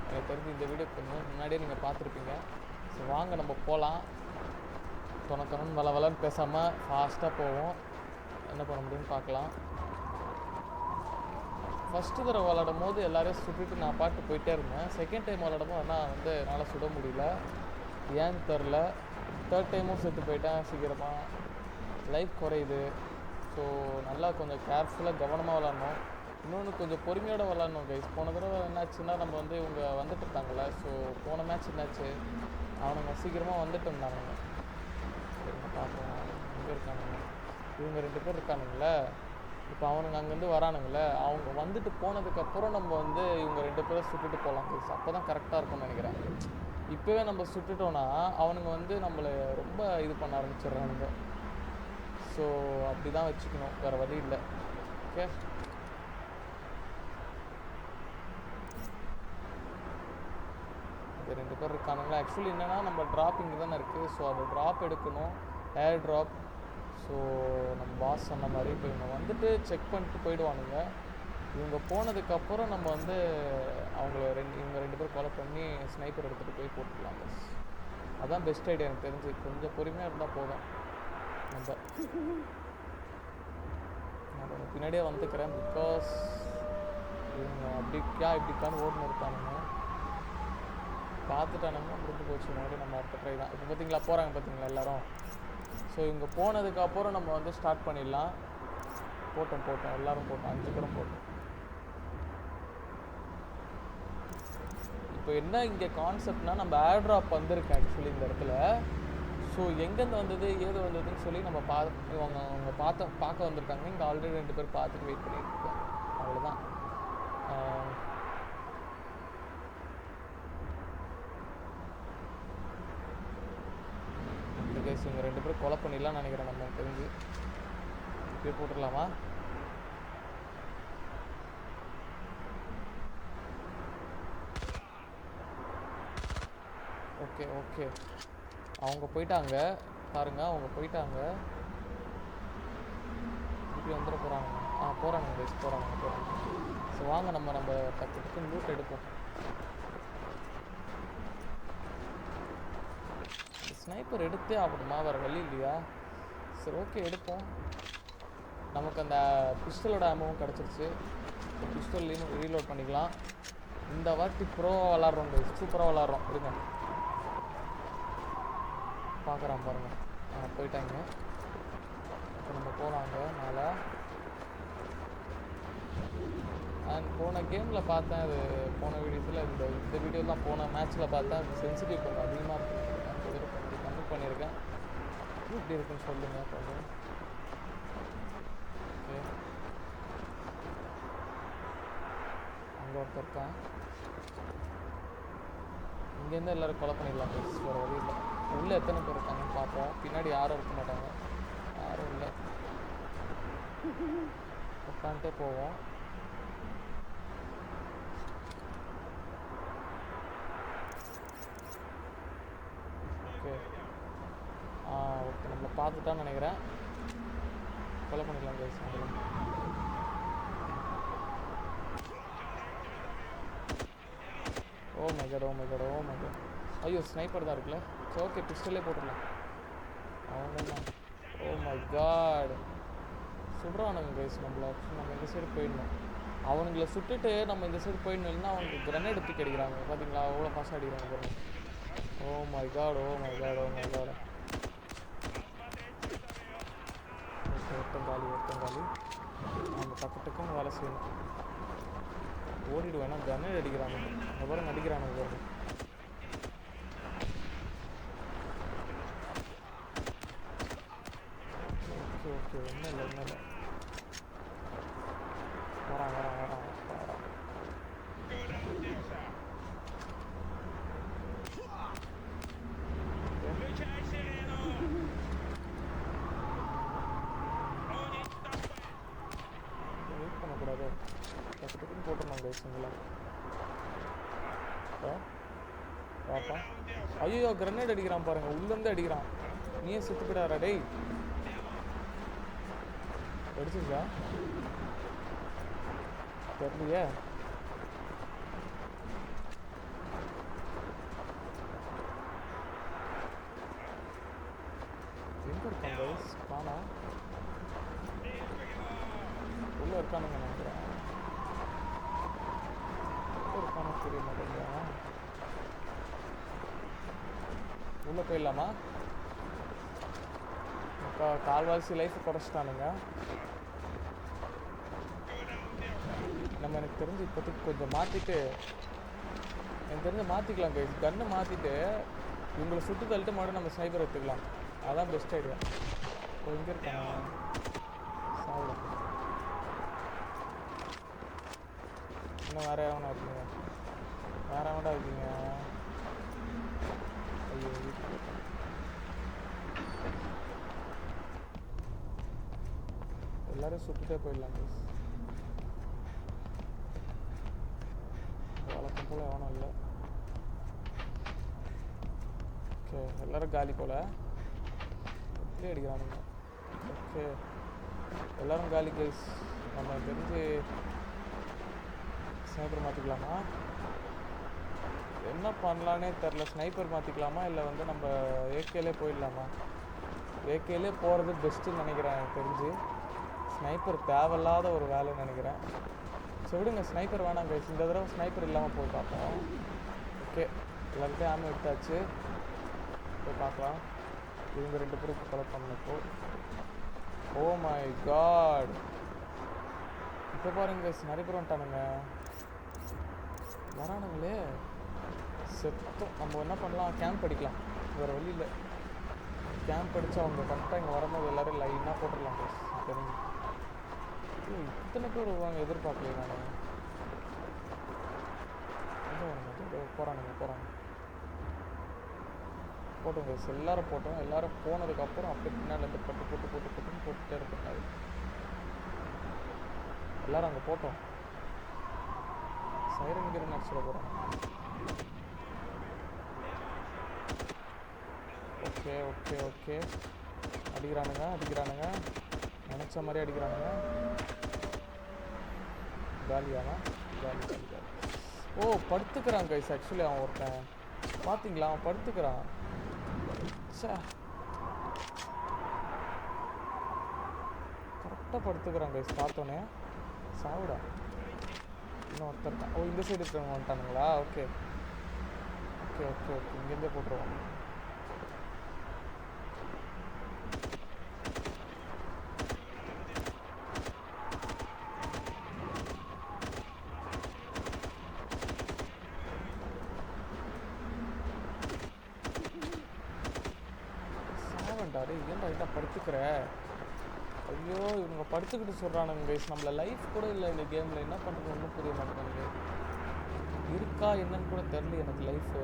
எனக்கு தெரிஞ்சு இந்த வீடியோ கொஞ்சம் முன்னாடியே நீங்கள் பார்த்துருப்பீங்க. ஸோ வாங்க நம்ம போகலாம். தொணத்தொன்னு வளன்னு பேசாமல் ஃபாஸ்ட்டாக போவோம். என்ன பண்ண முடியும்னு பார்க்கலாம். ஃபஸ்ட்டு தடவை விளாடும் போது எல்லோரையும் சுட்டுட்டு நான் பாட்டு போயிட்டே இருந்தேன். செகண்ட் டைம் விளாடும் போது ஆனால் வந்து என்னால் சுட முடியல, ஏன்னு தெரில. 3rd டைமும் செத்து போயிட்டேன் சீக்கிரமாக. லைஃப் குறையுது. ஸோ நல்லா கொஞ்சம் கேர்ஃபுல்லாக கவனமாக விளாட்ணும். இன்னொன்று கொஞ்சம் பொறுமையோடு விளாட்ணும் கைஸ். போன தடவை என்னாச்சுன்னா, நம்ம வந்து இவங்க வந்துட்டு இருந்தாங்களே. ஸோ போன மேட்ச் என்னாச்சு, அவனுங்க சீக்கிரமாக வந்துட்டு இருந்தானுங்க. என்ன பார்ப்போம், எங்கே இருக்கானுங்க இவங்க 2 பேர் இருக்கானுங்களே. இப்போ அவனுங்க அங்கேருந்து வரானுங்களே. அவங்க வந்துட்டு போனதுக்கப்புறம் நம்ம வந்து இவங்க 2 பேரும் சுட்டுட்டு போகலாம் கைஸ். அப்போ தான் கரெக்டாக இருக்கும்னு நினைக்கிறேன். இப்போவே நம்ம சுட்டுட்டோன்னா அவனுங்க வந்து நம்மளை ரொம்ப இது பண்ண ஆரம்பிச்சிடுறானுங்க. ஸோ அப்படி தான் வச்சுக்கணும், வேறு வழி இல்லை. ஓகே, இங்கே 2 பேர் இருக்கானுங்களா. ஆக்சுவலி என்னென்னா, நம்ம ட்ராப் இங்கே தானே இருக்குது. ஸோ அந்த ட்ராப் எடுக்கணும், ஏர் ட்ராப். ஸோ நம்ம பாஸ் சொன்ன மாதிரி இப்போ இவங்க வந்துட்டு செக் பண்ணிட்டு போயிடுவானுங்க. இவங்க போனதுக்கப்புறம் நம்ம வந்து இவங்க 2 பேர் கொலை பண்ணி ஸ்னைப்பர் எடுத்துகிட்டு போய் போட்டுக்கலாம் பஸ். அதான் பெஸ்ட் ஐடியா எனக்கு தெரிஞ்சு. கொஞ்சம் பொறுமையாக இருந்தால் போதும். நான் கொஞ்சம் பின்னாடியே வந்துக்கிறேன். பிகாஸ் இவங்க இப்படிக்கான்னு ஓடுன்னு இருக்கானுங்க. பார்த்துட்டானுங்க, முடிஞ்சு போச்சு. மறுபடியும் நம்ம அடுத்த ட்ரை தான். இப்போ பார்த்தீங்களா, போகிறாங்க பார்த்தீங்களா எல்லோரும். ஸோ இவங்க போனதுக்கப்புறம் நம்ம வந்து ஸ்டார்ட் பண்ணிடலாம். போட்டோம் எல்லோரும் போட்டோம், 5 பேரும் போட்டோம். இப்போ என்ன இங்கே கான்செப்ட்னா, நம்ம ஏர் ட்ராப் வந்திருக்கு ஆக்சுவலி இந்த இடத்துல. ஸோ எங்கேருந்து வந்தது ஏது வந்ததுன்னு சொல்லி நம்ம அவங்க பார்க்க வந்திருக்காங்க. இங்கே ஆல்ரெடி 2 பேர் பார்த்துட்டு வெயிட் பண்ணிட்டு இருக்காங்க. அவ்வளோதான். கைஸ், இவங்க 2 பேரும் கொலை பண்ணிடலாம்னு நினைக்கிறேன். நம்ம தெரிஞ்சு இப்படியே போட்டுடலாமா? ஓகே அவங்க போயிட்டாங்க பாருங்க. அவங்க போயிட்டாங்க, இப்படி வந்துட போகிறாங்க. போகிறானுங்க கைஸ், போகிறாங்க. ஸோ வாங்க நம்ம டக்கு லூட் எடுப்போம். ஸ்னைப்பர் எடுத்தே ஆகணுமா, வேறு வழி இல்லையா? சரி, ஓகே, எடுப்போம். நமக்கு அந்த பிஸ்டலோட அமௌண்ட் கிடச்சிருச்சு. பிஸ்டல்லையும் ரீலோட் பண்ணிக்கலாம். இந்த வாட்டி ப்ரோவாக விளாட்றோம் கைஸ், சூப்பராக விளாட்றோம். இருங்க, பார்க்குறான் பாருங்கள். போயிட்டாங்க. இப்போ நம்ம போகலாங்க மேலே. அண்ட் போன கேமில் பார்த்தேன், அது போன வீடியோஸில் இந்த வீடியோ தான் போன மேட்ச்சில் பார்த்தேன். சென்சிட்டிவ் கொஞ்சம் அதிகமாக இருக்குன்னு கொஞ்சம் கம்மி பண்ணியிருக்கேன். எப்படி இருக்குன்னு சொல்லுங்கள் கொஞ்சம். ஓகே, அங்கே ஒருத்தர் இருக்கான். இங்கேருந்து எல்லோரும் கொலை பண்ணிடலாம் ப்ளீஸ், வேறு வழி இல்லை. உள்ளே எத்தனை பேர் இருக்காங்கன்னு பார்ப்போம். பின்னாடி யாரும் இருக்க மாட்டாங்க, யாரும் இல்லை. உட்காந்துட்டே போவோம். ஓகே, பார்த்துட்டான்னு நினைக்கிறேன். கொலை பண்ணிக்கலாம் guys. Oh my God, oh my God, oh my god. ஐயோ ஸ்னைப்பர் தான் இருக்குல்ல. சரி ஓகே, பிஸ்டலே போட்டுடலாம். அவ்வளோதான். ஓ மை காட், சுடுறானுங்க கைஸ் நம்மள. நம்ம இந்த சைடு போயிடணும். அவனுங்களை சுட்டுட்டு நம்ம இந்த சைடு போயிடணும். இல்லைன்னா அவனுக்கு கிரனேட் எடுத்து அடிக்கிறாங்க. பார்த்தீங்களா எவ்வளோ ஃபாஸ்ட்டாக அடிக்கிறாங்க பாருங்க. Oh my God, oh my God, oh my god. Okay, ஒருத்தன் காலி. நம்ம டக்கு டக்குன்னு வேலை செய்யணும். ஓடிடுவேன். கிரனேட் அடிக்கிறாங்க. அந்த பாருங்க அடிக்கிறானுங்க பாருங்க. ஓகே ஒன்றும் இல்லை. வரான். வெயிட் பண்ணக்கூடாது. டக்குன்னு போட்டுருந்தோம் கைஸுங்களா. பாப்பா. ஐயோ கிரனேட் அடிக்கிறான் பாருங்க. உள்ளேருந்து அடிக்கிறான். நீயே செத்து போயிடாரா டேய். அடிச்சிருக்கா தெரியலையே. எங்கே இருக்கான் கைஸ்? காணா. உள்ளே இருக்கானுங்க நினைக்கிறேன். இருக்கானு தெரிய மாட்டேங்கிறேன். உள்ளே போயிடலாமா? கால்வாசி லைஃப் குறைச்சிட்டானுங்க. நம்ம எனக்கு தெரிஞ்சு இப்போதைக்கு கொஞ்சம் மாற்றிட்டு மாற்றிக்கலாம் கைஸ். கன்னை மாற்றிட்டு இவங்களை சுட்டு தள்ளிட்டு மட்டும் நம்ம ஸ்னைப்பர் எடுத்துக்கலாம். அதான் பெஸ்ட் ஐடியா. எங்கே இருக்காங்க? சாப்பிட இன்னும் வேறு எவனா இருக்கீங்க? வேறு எவனா இருக்கீங்க? ஐயோ எல்லாரும் சுட்டுட்டே போயிடலாம் ப்ளீஸ். வழக்கம் போல் எவனும் இல்லை. ஓகே எல்லோரும் காலி போல். எப்படி அடிக்கிறானுங்க? ஓகே எல்லோரும் காலி கைஸ். நம்ம தெரிஞ்சு ஸ்னைப்பர் மாற்றிக்கலாமா? என்ன பண்ணலான்னே தெரில. ஸ்னைப்பர் மாற்றிக்கலாமா இல்லை வந்து நம்ம ஏகேலே போயிடலாமா? ஏகேலே போகிறது பெஸ்ட்டுன்னு நினைக்கிறேன் எனக்கு தெரிஞ்சு. ஸ்னைப்பர் தேவையில்லாத ஒரு வேலைன்னு நினைக்கிறேன். சரி விடுங்க, ஸ்னைப்பர் வேணாம் கைஸ். இந்த தடவை ஸ்னைப்பர் இல்லாமல் போய் பார்ப்போம். ஓகே எல்லாருக்கிட்டையும் ஆமை எடுத்தாச்சு. போய் பார்க்கலாம். இவங்க 2 பேருக்கு கொலை பண்ணப்போ. ஓ மை காட், இப்போ பாருங்க கைஸ் நிறைய பேர் வந்துட்டானுங்க. வரானுங்களே செத்தோம். நம்ம என்ன பண்ணலாம்? கேம்ப் அடிக்கலாம். வேறு வழி இல்லை. கேம்ப் அடித்து அவங்க கரெக்டாக இங்கே வரும்போது எல்லோரும் லைனாக போட்டுடலாம் கைஸ். தெரிஞ்சு இத்தனை பேர் வருவாங்க எதிர்பார்க்கல நான். போகிறானுங்க போட்டோம் கைஸ். எல்லோரும் போட்டோம். எல்லோரும் போனதுக்கப்புறம் அப்படியே பின்னாடிலேருந்து போட்டுட்டே இருப்பாங்க. எல்லோரும் அங்கே போட்டோம். சைரன் கிரன் அடிச்சுட போகிறோம். ஓகே அடிக்கிறானுங்க. நினச்ச மாதிரி அடிக்கிறானுங்க. காலியானா? காலி. ஓ படுத்துக்கிறான் கைஸ். ஆக்சுவலி அவன் ஒருத்தன் பார்த்தீங்களா? அவன் படுத்துக்கிறான். கரெக்டாக படுத்துக்கிறான் கைஸ். பார்த்தோன்னே சாவுடா. இன்னும் ஒருத்தர் தான். ஓ இந்த சைடு இருக்கிறவங்க வந்துட்டானுங்களா? ஓகே இங்கேருந்தே போட்டுருவோம். சாவண்டாரு ஏன்டா லைட்டாக படுத்துக்கிற? ஐயோ இவங்க படுத்துக்கிட்டு சொல்கிறானுங்க கைஸ். நம்மள லைஃப் கூட இல்லை இந்த கேமில். என்ன பண்ணுறது ஒன்றும் புரிய மாட்டேங்குது. இருக்கா என்னன்னு கூட தெரியல எனக்கு லைஃபு.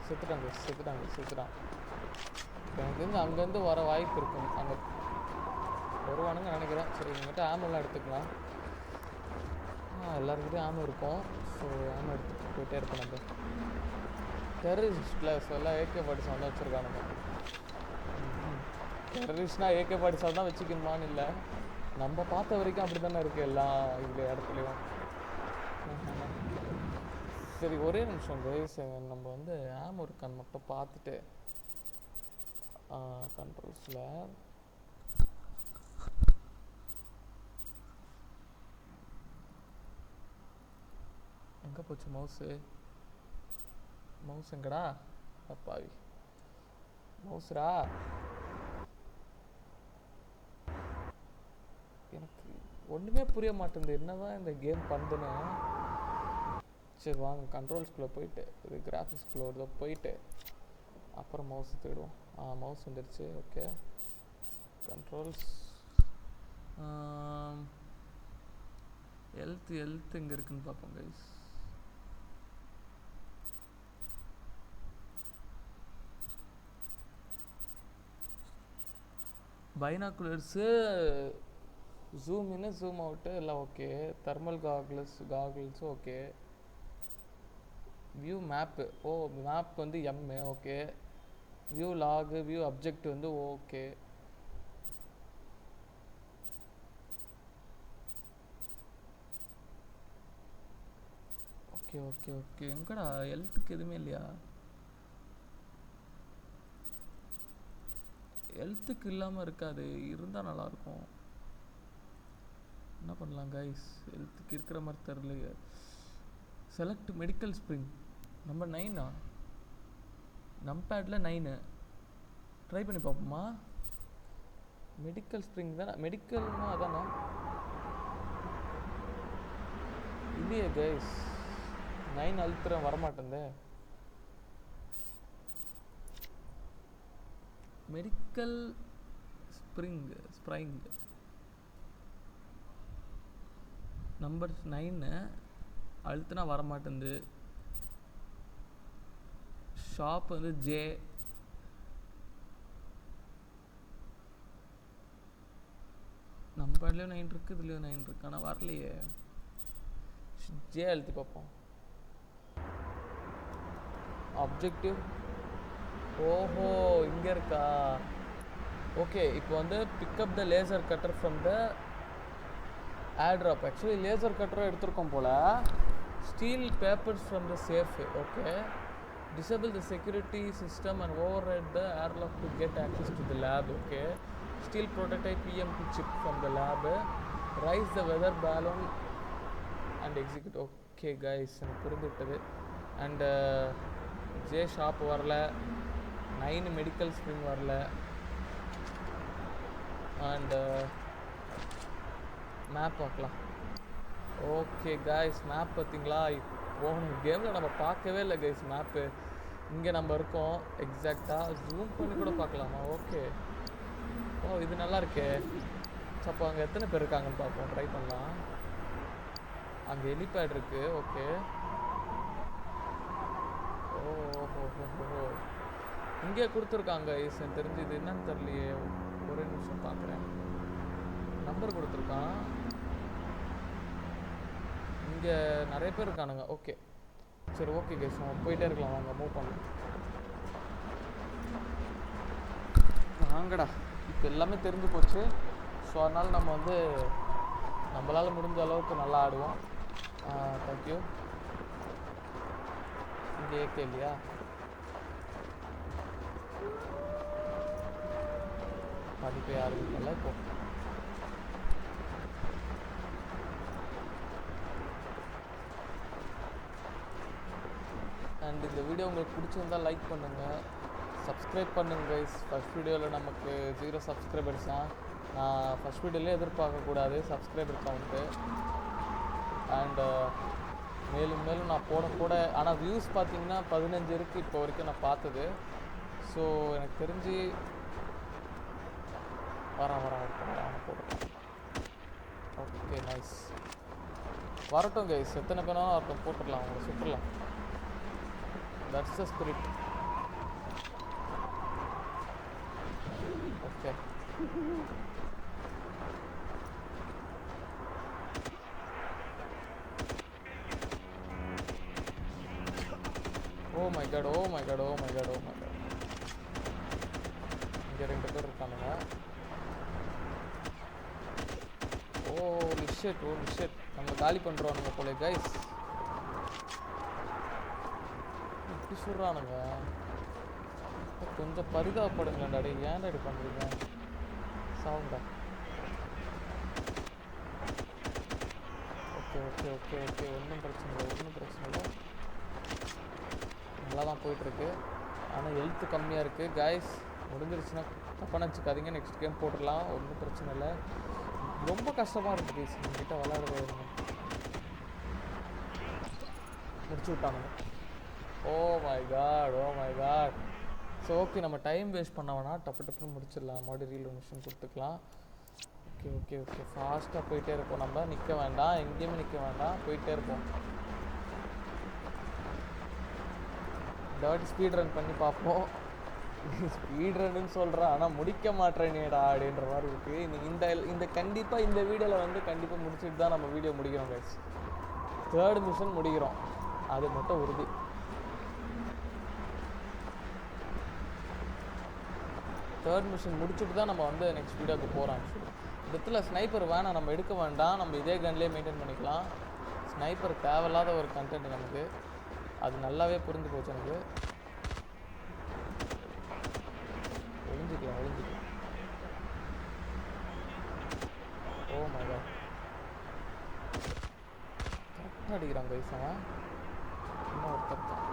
செத்துட்டான். எனக்கு தெரிஞ்சு அங்கேருந்து வர வாய்ப்பு இருக்கும். அங்கே வருவானுங்க நினைக்கிறேன். சரி இவங்ககிட்ட ஆம்பெல்லாம் எடுத்துக்கலாம். எல்லாருக்கிட்டையும் ஆம் இருக்கும். ஸோ ஆம் எடுத்துகிட்டு போயிட்டே இருப்போம். நம்ம டெரரிஸ்ட்ல எல்லாம் AK-47 தான் வச்சுருக்கானுங்க. டெரரிஸ்ட்னா AK-47 தான் வச்சுக்கணுமான்னு இல்லை, நம்ம பார்த்த வரைக்கும் அப்படி தானே இருக்குது எல்லா இடத்துலையும். சரி ஒரே நிமிஷம் கைஸ், நம்ம வந்து ஆம் இருக்கான்னு மட்டும் பார்த்துட்டு கண்ட்ரோல்ஸில் எங்கே போச்சு மவுஸ் எங்கடா அப்பாவி மவுஸ்ரா? எனக்கு ஒன்றுமே புரிய மாட்டேங்குது என்னதான் இந்த கேம் பண்ணுதுன்னு. சரி வாங்க கண்ட்ரோல்ஸ்குள்ளே போயிட்டு இது கிராஃபிக்ஸ்குள்ளே போயிட்டு அப்புறம் மவுஸ் தேடுவோம். மவுஸ் வந்துடுச்சு. ஓகே கண்ட்ரோல்ஸ் ஹெல்த் எங்கே இருக்குன்னு பார்ப்போம் guys. Binoculars zoom in zoom out எல்லாம் ஓகே. தெர்மல் காகிள்ஸும் ஓகே. வியூ மேப்பு, மேப் வந்து M okay. View log view object வந்து ஓகே. ஓகே ஓகே ஓகே எங்கடா ஹெல்த்துக்கு எதுவுமே இல்லையா? ஹெல்த்துக்கு இல்லாமல் இருக்காது, இருந்தால் நல்லாயிருக்கும். என்ன பண்ணலாம் கைஸ்? ஹெல்த்துக்கு இருக்கிற மாதிரி தெரியலையே. Select medical spring number 9 நம்பேடில் 9 try பண்ணி பார்ப்போமா? மெடிக்கல் ஸ்ப்ரிங் தானே, மெடிக்கல்னா அதானே இல்லையே கைஸ். 9 அழுத்துறேன் வரமாட்டேந்தே. மெடிக்கல் ஸ்ப்ரிங் நம்பர் 9 அழுத்துனா வரமாட்டேங்குது. ஷாப் வந்து ஜே. நம்பர்லேயும் 9 இருக்குது, இதுலேயும் 9 இருக்குது, ஆனால் வரலையே. ஜே அழுத்தி பார்ப்போம். ஆப்ஜெக்டிவ் ஓஹோ இங்கே இருக்கா? ஓகே இப்போ வந்து pick up the laser cutter from the airdrop. Actually laser கட்டரும் எடுத்திருக்கோம் போல். Steal papers from the safe. Okay disable the security system and override the airlock to get access to the lab. Okay steal prototype EMP chip from the lab. Raise the weather balloon and execute. Okay guys எனக்கு புரிந்துவிட்டது. And J shop வரல, 9 medical spring வரல, and map பார்க்கலாம். Okay guys map பார்த்தீங்களா? போன கேமில் நம்ம பார்க்கவே இல்லை கைஸ் மேப்பு. இங்கே நம்ம இருக்கோம் எக்ஸாக்டாக ஜூம் பண்ணி கூட பார்க்கலாமா? ஓகே இது நல்லா இருக்கே. அப்போ அங்கே எத்தனை பேர் இருக்காங்கன்னு பார்ப்போம், ட்ரை பண்ணலாம். அங்கே ஹெலிபேட் இருக்குது. ஓகே ஓஹோ இங்கே கொடுத்துருக்காங்க கைஸ். எனக்கு தெரிஞ்சு இது என்னன்னு தெரியலையே, ஒரே நிமிஷம் பார்க்குறேன். நம்பர் கொடுத்துருக்கான். இங்கே நிறைய பேர் இருக்கானுங்க. ஓகே சரி ஓகே கைஸ் நம்ம போயிட்டே இருக்கலாம். வாங்க மூவ் பண்ணலாம். வாங்கடா இப்போ எல்லாமே தெரிஞ்சு போச்சு. ஸோ அதனால் நம்ம வந்து நம்மளால் முடிஞ்ச அளவுக்கு நல்லா ஆடுவோம். தேங்க்யூ. இங்கே ஏகே இல்லையா? படிப்பு ஆரம்பிக்கல இப்போ. அண்ட் இந்த வீடியோ உங்களுக்கு பிடிச்சிருந்தால் லைக் பண்ணுங்கள், சப்ஸ்கிரைப் பண்ணுங்கள் கைஸ். ஃபஸ்ட் வீடியோவில் நமக்கு 0 சப்ஸ்கிரைபர்ஸ் தான். நான் ஃபஸ்ட் வீடியோவிலே எதிர்பார்க்கக்கூடாது சப்ஸ்கிரைபர் கவுண்ட்டு. அண்டு மேலும் நான் போட ஆனால் வியூஸ் பார்த்தீங்கன்னா 15 இருக்குது இப்போ வரைக்கும் நான் பார்த்தது. ஸோ எனக்கு தெரிஞ்சு வரேன் போடுறேன். ஓகே நைஸ் வரட்டும் கைஸ். எத்தனை பேரும் வரட்டும், போட்டுடலாம், அவங்களை சுட்டுடலாம். That's the spirit. Okay oh my God, oh my God, oh my God, oh my God. இங்கே 2 பேர் இருக்கானுங்க. ஓ லிஷட், ஓ லிஷட். நம்ம காலி பண்ணுறோம் போல கைஸ். இப்படி சொல்கிறானுங்க. கொஞ்சம் பரிதாபப்படுங்களேன்டா. டே ஏன்டா இப்படி பண்ணுறீங்க? சாவுண்டா. ஓகே ஓகே ஓகே ஓகே, ஒன்றும் பிரச்சனை இல்லை, ஒன்றும் பிரச்சனை இல்லை. நல்லா தான் போயிட்டுருக்கு. ஆனால் ஹெல்த்து கம்மியாக இருக்குது கைஸ். முடிஞ்சிருச்சுன்னா தப்பாக நினச்சிக்காதீங்க, நெக்ஸ்ட் கேம் போட்டுடலாம், ஒன்றும் பிரச்சனை இல்லை. ரொம்ப கஷ்டமாக இருக்குது கைஸ் என்கிட்ட விளாடுறது. முடிச்சு விட்டானுங்க. Oh my God, oh my God. So okay, நம்ம டைம் வேஸ்ட் பண்ண வேணாம், டப்புன்னு முடிச்சிடலாம். மறுபடியும் ரீலோகேஷன் கொடுத்துக்கலாம். ஓகே ஓகே ஓகே, ஃபாஸ்ட்டாக போயிட்டே இருப்போம். நம்ம நிற்க வேண்டாம், எங்கேயுமே நிற்க வேண்டாம், போயிட்டே இருப்போம். இந்த வாட்டி ஸ்பீட் ரன் பண்ணி பார்ப்போம். ஸ்பீட் ரன்னு சொல்கிறேன், ஆனால் முடிக்க மாட்டேனேடா அப்படின்ற மாதிரி இருக்குது. இந்த கண்டிப்பாக இந்த வீடியோவில் வந்து கண்டிப்பாக முடிச்சுட்டு தான் நம்ம வீடியோ முடிக்கிறோம் கைஸ். 3rd மிஷன் முடிக்கிறோம், அது மட்டும் உறுதி. தேர்ட் மிஷன் முடிச்சுட்டு தான் நம்ம வந்து நெக்ஸ்ட் வீடியோக்கு போகிறோம். ஆக்சுவலி இந்த இடத்துல ஸ்னைப்பர் வேணாம், நம்ம எடுக்க வேண்டாம், நம்ம இதே கன்லேயே மெயின்டைன் பண்ணிக்கலாம். ஸ்னைப்பர் தேவையில்லாத ஒரு கண்டென்ட் நமக்கு, அது நல்லாவே புரிஞ்சு போச்சு எனக்கு. ஒழிஞ்சிக்கலாம் ஒழிஞ்சிக்கலாம். ஓ மை காட், கரெக்டாக அடிக்கிறான் கைஸ் அவன். இன்னும் ஒருத்தர் தான்.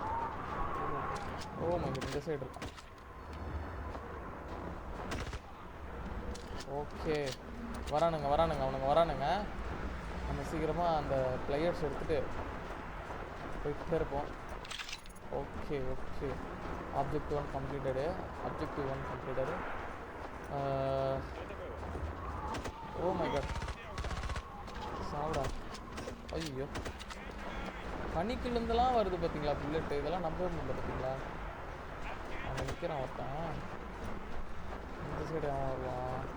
ஓ மை காட், இந்த சைடு இருக்கான். ஓகே, வரானுங்க வரானுங்க, அவனுங்க வரானுங்க. நம்ம சீக்கிரமாக அந்த பிளேயர்ஸ் எடுத்துகிட்டு போயிட்டே இருப்போம். Okay okay, objective 1 completed, objective 1 completed. Oh my God, சாவுடா. ஐயோ, பனிக்குள்ளேருந்துலாம் வருது பார்த்தீங்களா புல்லெட்டு, இதெல்லாம் நம்ப முடியல பார்த்தீங்களா. அவன் நிற்கிறான் ஒருத்தன், இந்த சைடு அவன் வருவான்.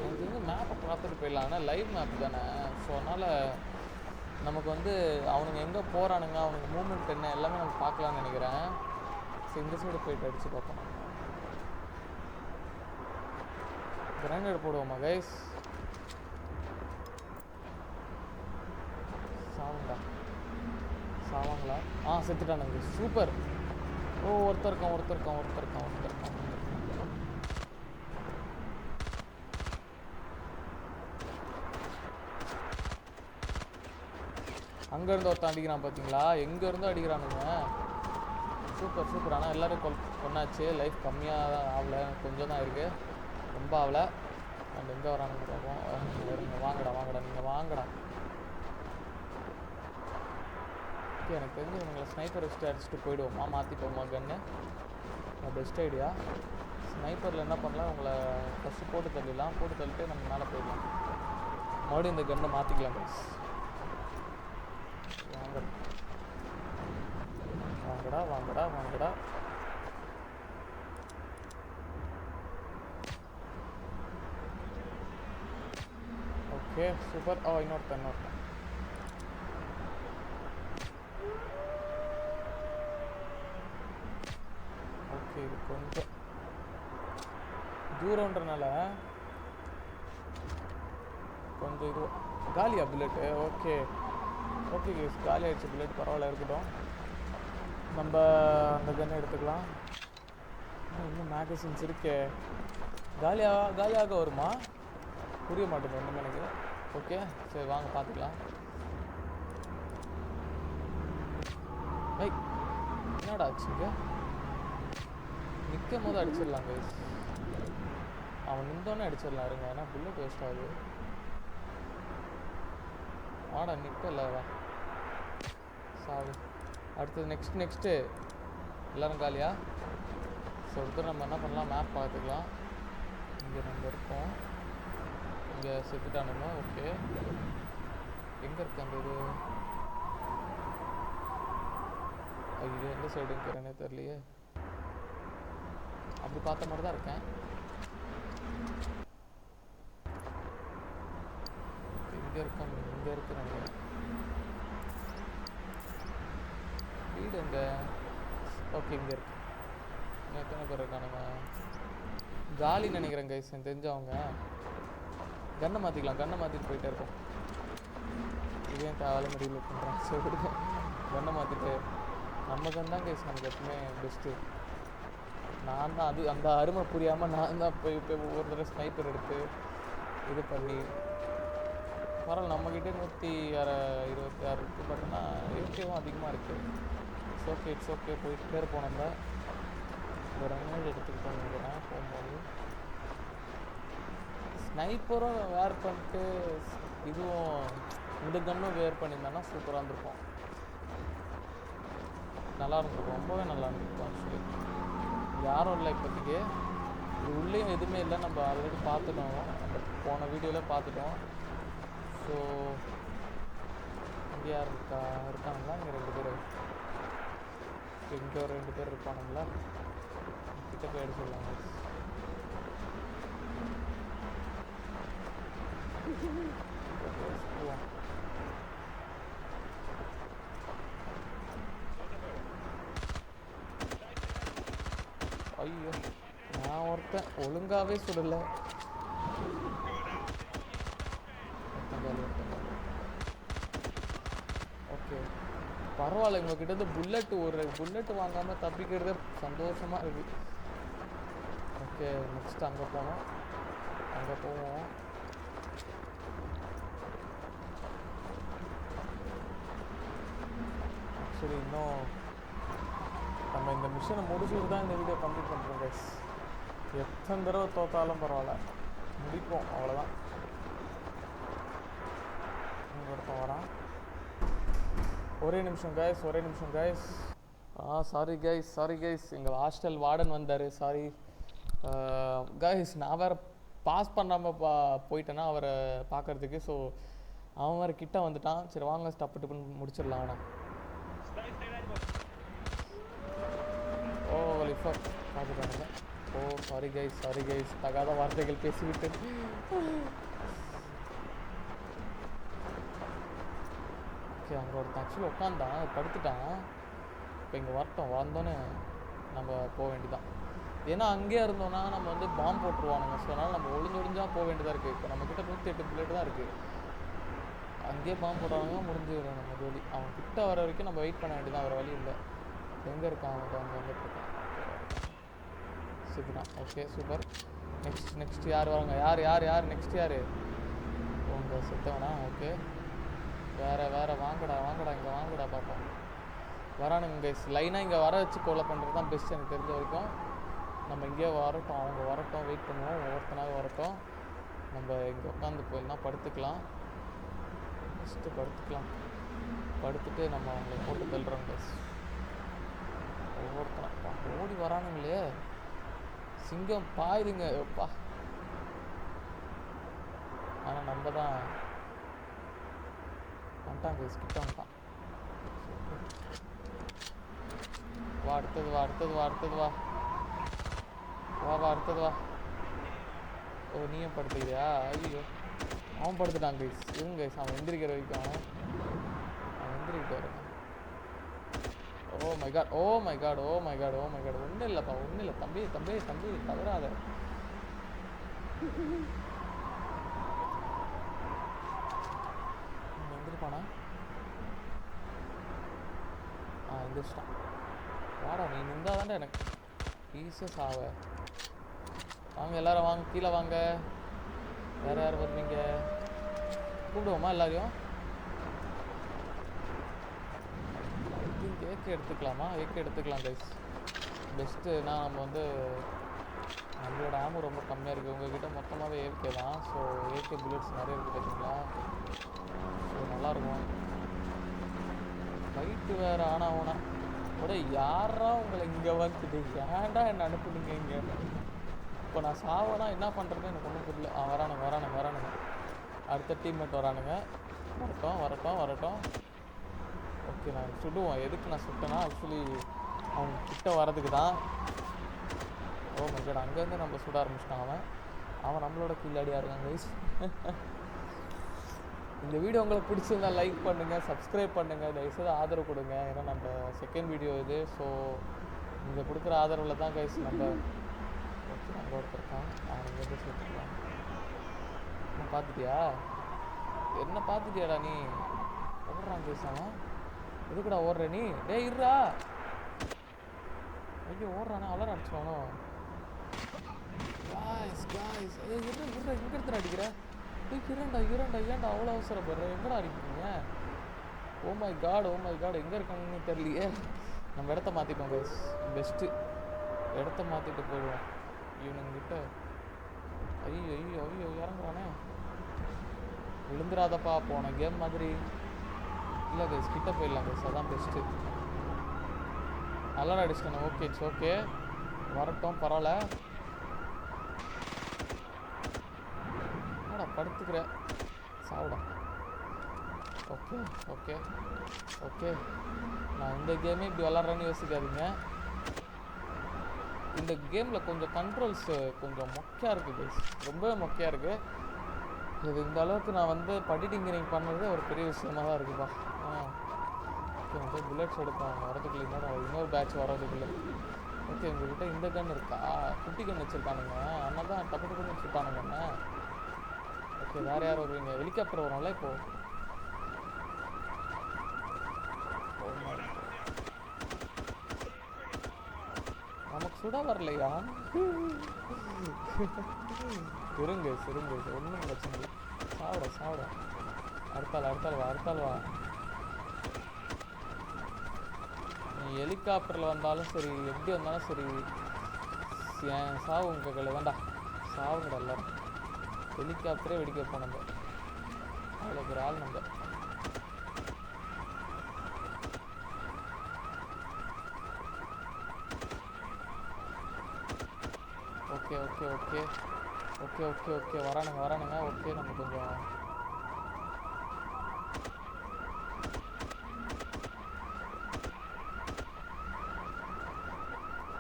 எனக்கு வந்து மேப்பை பார்த்துட்டு போயிடலாம், ஆனால் லைவ் மேப் தானே. ஸோ அதனால் நமக்கு வந்து அவனுங்க எங்கே போகிறானுங்க, அவனுங்க மூவ்மெண்ட் என்ன எல்லாமே நம்ம பார்க்கலான்னு நினைக்கிறேன். ஸோ இந்த சைடு போயிட்டு அடித்து பார்ப்போம். கிரைண்டர் போடுவோமா கைஸ்? சாவுண்டா, சாவாங்களா? செத்துட்டானுங்க, சூப்பர். ஓ ஒருத்தர் இருக்கான் ஒருத்தர் இருக்கான் ஒருத்தர் இருக்கான் ஒருத்தர் இருக்கான். அங்கேருந்து ஒருத்தன் அடிக்கிறான் பார்த்தீங்களா, எங்கேருந்து அடிக்கிறானுங்க. Super super. ஆனால் எல்லோரும் கொண்டாச்சு. லைஃப் கம்மியாக தான் ஆகலை, கொஞ்சம் தான் இருக்குது, ரொம்ப ஆகலை. அண்ட் எங்கே வரானுங்க பார்ப்போம். வாங்கடா வாங்கடா, நீங்கள் வாங்கடா. ஓகே, எனக்கு தெரிஞ்சு இவங்களை ஸ்னைப்பர் வச்சுட்டு அடிச்சுட்டு போயிடுவோமா, மாற்றிப்போமா கன்னு. Best idea. ஸ்னைப்பரில் என்ன பண்ணலாம், உங்களை ஃபஸ்ட்டு போட்டு தள்ளிடலாம், போட்டு தள்ளிட்டு நம்ம மேலே போயிடலாம். மறுபடியும் இந்த கன்னை மாற்றிக்கலாம் கைஸ். வாங்கடா வாங்கடா வாங்கடா. Okay super. இன்னொருத்தன். ஓகே, இது கொஞ்சம் தூரன்றனால கொஞ்சம் இது காலியா புல்லெட்டு. ஓகே ஓகே கேஸ், காலி ஆகிடுச்சு புல்லெட், பரவாயில்ல இருக்கட்டும். நம்ம அந்த கன்னை எடுத்துக்கலாம். இன்னும் மேகசின்ஸ் இருக்கே. காலியாக வருமா புரிய மாட்டேங்குது ஒன்றுமே எனக்கு. ஓகே சரி வாங்க பார்த்துக்கலாம். என்னடா ஆச்சுங்க, நிற்கும் போது அடிச்சிடலாம் கைஸ். அவன் நின்றோன்னே அடிச்சிடலாம் இருங்க, ஏன்னா புல்லட் வேஸ்ட் ஆகுது. வாடா நிற்கல, வா சாவு. அடுத்தது நெக்ஸ்ட்டு எல்லோரும் காலியா? ஸோ ஒருத்தர் நம்ம என்ன பண்ணலாம், மேப் பார்த்துக்கலாம். இங்கே நம்ம இருக்கோம், இங்கே செத்துட்டானுங்க. ஓகே, எங்கே இருக்கு அந்த இது? ஐயோ எந்த சைடு இருக்கிறேனே தெரியலையே. அப்படி பார்த்த மாதிரி தான் இருக்கேன். இங்கே இருக்கோம். இங்கே இருக்கு நினைக்கிறேன். வீடு எங்கே? ஓகே இங்கே இருக்கு. இன்னும் எத்தனை பேர் இருக்கானுங்க? காலி நினைக்கிறேன் கைஸ், எனக்கு தெரிஞ்சவங்க. கன்னை மாற்றிக்கலாம், கன்னை மாற்றிட்டு போயிட்டே இருக்கோம். இதே தேவையில்ல மாதிரி லுக் பண்ணுறேன். சரி விடுங்க, கன்னை மாற்றிட்டு நம்ம கன் தான் கைஸ் நமக்கு எப்பவுமே பெஸ்ட்டு. நான் தான் அது அந்த அருமை புரியாமல் நான் தான் போய் ஒவ்வொரு தடவை ஸ்னைப்பர் எடுத்து இது பண்ணி பரவாயில்ல. நம்மக்கிட்டே 126 இருக்குது. பட் ஆனால் ஏகேவும் அதிகமாக இருக்குது. இட்ஸ் ஓகே போயிட்டே இருப்போம். நம்ம ஒரு ரன்கள் எடுத்துக்கிட்டோம் நினைக்கிறேன். போகும்போது ஸ்னைப்பரும் வேர் பண்ணிட்டு இதுவும் இந்த கன்னும் வேர் பண்ணியிருந்தோன்னா சூப்பராக இருந்திருக்கும். நல்லா இருந்திருக்கும், ரொம்பவே நல்லா இருந்திருக்கும். ஆக்சுவலி யாரும் இல்லை இப்போதைக்கு. இது உள்ளேயும் எதுவுமே இல்லை. நம்ம ஆல்ரெடி பார்த்துட்டோம், அந்த போன வீடியோவில் பார்த்துட்டோம். ஸோ இங்கே யார் இருக்காங்களா? இங்கே 2 பேர், இங்கே ஒரு 2 பேர் இருப்பானுங்களா? கிட்ட போய் எடுத்து சொல்லலாங்க. ஐயோ, நான் ஒருத்தன் ஒழுங்காகவே சுடலை. ஓகே பரவாயில்ல, உங்ககிட்ட இருந்து ஒரு புல்லட்டு வாங்காமல் தப்பிக்கிறதே சந்தோஷமாக இருக்குது. ஓகே நெக்ஸ்ட் அங்கே போவோம். ஆக்சுவலி இன்னும் நம்ம இந்த மிஷனை முடிச்சுட்டு தான் இந்த வீடியோ கம்ப்ளீட் பண்ணுறோம் கைஸ். எத்தனை தடவை தோத்தாலும் பரவாயில்ல, முடிப்போம் அவ்வளோதான். இங்கே ஒருத்தன் வரான். ஒரே நிமிஷம் கைஸ். சாரி கைஸ், எங்கள் ஹாஸ்டல் வார்டன் வந்தார். சாரி கைஸ், நான் வேறு பாஸ் பண்ணாமல் போயிட்டேன்னா அவரை பார்க்குறதுக்கு. ஸோ அவன் வேறு கிட்ட வந்துட்டான். சரி வாங்க ஸ்டப்பு டிப்புன்னு முடிச்சிடலாம் அவனை. ஓ லிஃபர் பார்த்துட்டானுங்க. ஓ சாரி கைஸ், தகாத வார்த்தைகள் பேசிவிட்டு. ஓகே அங்கே ஒருத்தன் ஆக்சுவலி உட்காந்தான், படுத்துட்டான். இப்போ இங்கே வந்தோன்னே நம்ம போக வேண்டியதான். ஏன்னா அங்கேயே இருந்தோன்னா நம்ம வந்து பாம்பு போட்டுருவானுங்க. ஸோ அதனால் நம்ம ஒளிஞ்சா போக வேண்டியதாக இருக்குது. இப்போ நம்மக்கிட்ட 108 புல்லட் தான் இருக்குது. அங்கேயே பாம்பு போடுறாங்க, முடிஞ்சிடும் நம்ம ஜோலி. அவன் கிட்ட வர வரைக்கும் நம்ம வெயிட் பண்ண வேண்டியதான், வேறு வழி இல்லை. எங்கே இருக்கான் அவன்? அங்கே வந்துட்டுருக்கான். சரிதான், ஓகே சூப்பர். நெக்ஸ்ட் யார் வராங்க? யார் நெக்ஸ்ட் யார்? உங்கள் செத்தவனா? ஓகே வேறு வாங்கடா இங்கே வாங்கடா பார்ப்போம். வரானுங்க கைஸ், லைனாக இங்கே வர வச்சு கொலை பண்ணுறது தான் பெஸ்ட் எனக்கு தெரிஞ்ச வரைக்கும். நம்ம இங்கேயே வரட்டும், அவங்க வரட்டும், வெயிட் பண்ணுவோம். ஒவ்வொருத்தனாவே வரட்டும். நம்ம இங்கே உட்காந்து போயிடலாம், படுத்துக்கலாம். ஃபஸ்ட்டு படுத்துட்டு நம்ம அவங்களை போட்டு தள்ளுறோம் கைஸ். ஒவ்வொருத்தனா ஓடி வரானுங்களே, சிங்கம் பாயுதுங்க எப்பா. ஆனால் நம்ம தான் வந்துட்டான் கைஸ், கிட்ட வந்துட்டான். வா அடுத்தது வா. ஓ நீயும் படுத்துக்கிறியா? ஐயோ அவன் படுத்துட்டான் கைஸ். இருங்க கைஸ், அவன் எந்திரிக்கிற வரைக்கும் அவன் எந்திரிக்கிட்டு வருங்க. ஓ மை காட் ஒன்றும் இல்லைப்பா, ஒன்றும் இல்லை. தம்பி தவறாத. எந்திரிப்பானா? எந்திரிச்சிட்டான். வாடா, நீ நின்றா தாண்டா எனக்கு ஈஸியாக சாவ. வாங்க எல்லாரும் வாங்க, கீழே வாங்க. யார் வருவீங்க? கூப்பிடுவோமா எல்லாரையும்? ஏகே எடுத்துக்கலாம் கைஸ். பெஸ்ட்டு. நான் நம்ம வந்து நம்மளோட ஆமு ரொம்ப கம்மியாக இருக்குது. உங்கள்கிட்ட மொத்தமாகவே ஏகே தான். ஸோ ஏகே புல்லட்ஸ் நிறைய இருக்குது பார்த்தீங்களா? ஸோ நல்லாயிருக்கும். ஃபைட்டு வேறு ஆனா கூட யாரா உங்களை இங்கே வந்துட்டு ஏன்டா என்னை அனுப்புனீங்க இங்கே? இப்போ நான் சாவனா என்ன பண்ணுறதுன்னு எனக்கு ஒன்றும் புரியல. வரானுங்க. அடுத்த டீம்மேட் வரானுங்க. வரட்டும். ஓகே நான் சுடுவோம். எதுக்கு நான் சுட்டேன்னா ஆக்சுவலி அவன் கிட்ட வரதுக்கு தான். ஓ மை காட், அங்கேருந்து நம்ம சுட ஆரம்பிச்சிட்டான். அவன் நம்மளோட கில்லாடியாக இருக்கான் கைஸ். இந்த வீடியோ உங்களுக்கு பிடிச்சிருந்தா லைக் பண்ணுங்கள், சப்ஸ்கிரைப் பண்ணுங்கள், தயவுசெய்து ஆதரவு கொடுங்க. ஏன்னா நம்ம செகண்ட் வீடியோ இது. ஸோ நீங்கள் கொடுக்குற ஆதரவில் தான் கைஸ் நம்ம ஓகே அங்கே ஒருத்தருக்கான். அவன் இங்கே சேர்த்துக்கலாம். என்ன பார்த்துட்டியா? என்ன பார்த்துட்டியாடா நீ? ஓடுறான் கைஸ் அவன். எதுக்குடா ஓடுற நீ? டேய் இருடா. ஐயோ ஓடுறானே, அலர் அடிச்சிடுவானோ? காய்ஸ் ஏய் இருடா இங்கே எடுத்துட்டு அடிக்கிற? ஏன்டா அவ்வளோ அவசரப்படுற? எங்கடா அடிக்கிறீங்க? ஓ மை காட் எங்கே இருக்காங்கன்னு தெரியலையே. நம்ம இடத்த மாற்றிப்போம் கைஸ். பெஸ்ட்டு இடத்த மாற்றிட்டு போயிடுவோம் இவனுங்கிட்ட. ஐயோ இறங்குறானே. விழுந்துடாதப்பா, போன கேம் மாதிரி இல்லை கைஸ். கிட்ட போயிடலாம் கைஸ், அதான் பெஸ்ட்டு. நல்லா அடிச்சிட்டேன். ஓகே இட்ஸ் ஓகே, வரட்டும் பரவாயில்ல. என்னடா படுத்துக்கிற? சாப்பிடா. ஓகே நான் இந்த கேமே இப்படி விளாட்றேன்னு யோசிக்காதீங்க. இந்த கேமில் கொஞ்சம் கண்ட்ரோல்ஸ் கொஞ்சம் மொக்கையாக இருக்குது கைஸ், ரொம்பவே மொக்கையாக இருக்குது. இது இந்த அளவுக்கு நான் வந்து படிட்டிங்கரிங் பண்ணது ஒரு பெரிய விஷயமாக தான் இருக்குப்பா. ஓகே வந்து புல்லட்ஸ் எடுப்பாங்க வரதுக்குள்ள, இன்னொரு பேட்ச் வர்றதுக்குள்ளே. ஓகே உங்கள்கிட்ட இந்த கன் இருக்கா? குட்டி கன் வச்சுருக்கானுங்க, அண்ணா தான் டப்பு வச்சுருக்கானுங்க. ஓகே வேறு யார் வருவீங்க? ஹெலிகாப்டர் வரும்ல இப்போது. நமக்கு சுட வரலையா? இருங்க ஒன்றும் பிரச்சனை இல்லை. சாப்பிட அடுத்தாள் வா. நீ ஹெலிகாப்டரில் வந்தாலும் சரி, எப்படி வந்தாலும் சரி, என் சாவு உங்கள் கையில் தான்டா. சாவுங்கடா எல்லாரும். ஹெலிகாப்டரே வெடிக்க வைப்போம் நம்ம. அவ்வளோ ஒரு ஆள் நம்ம. ஓகே வரானுங்க. ஓகே நம்ம கொஞ்சம்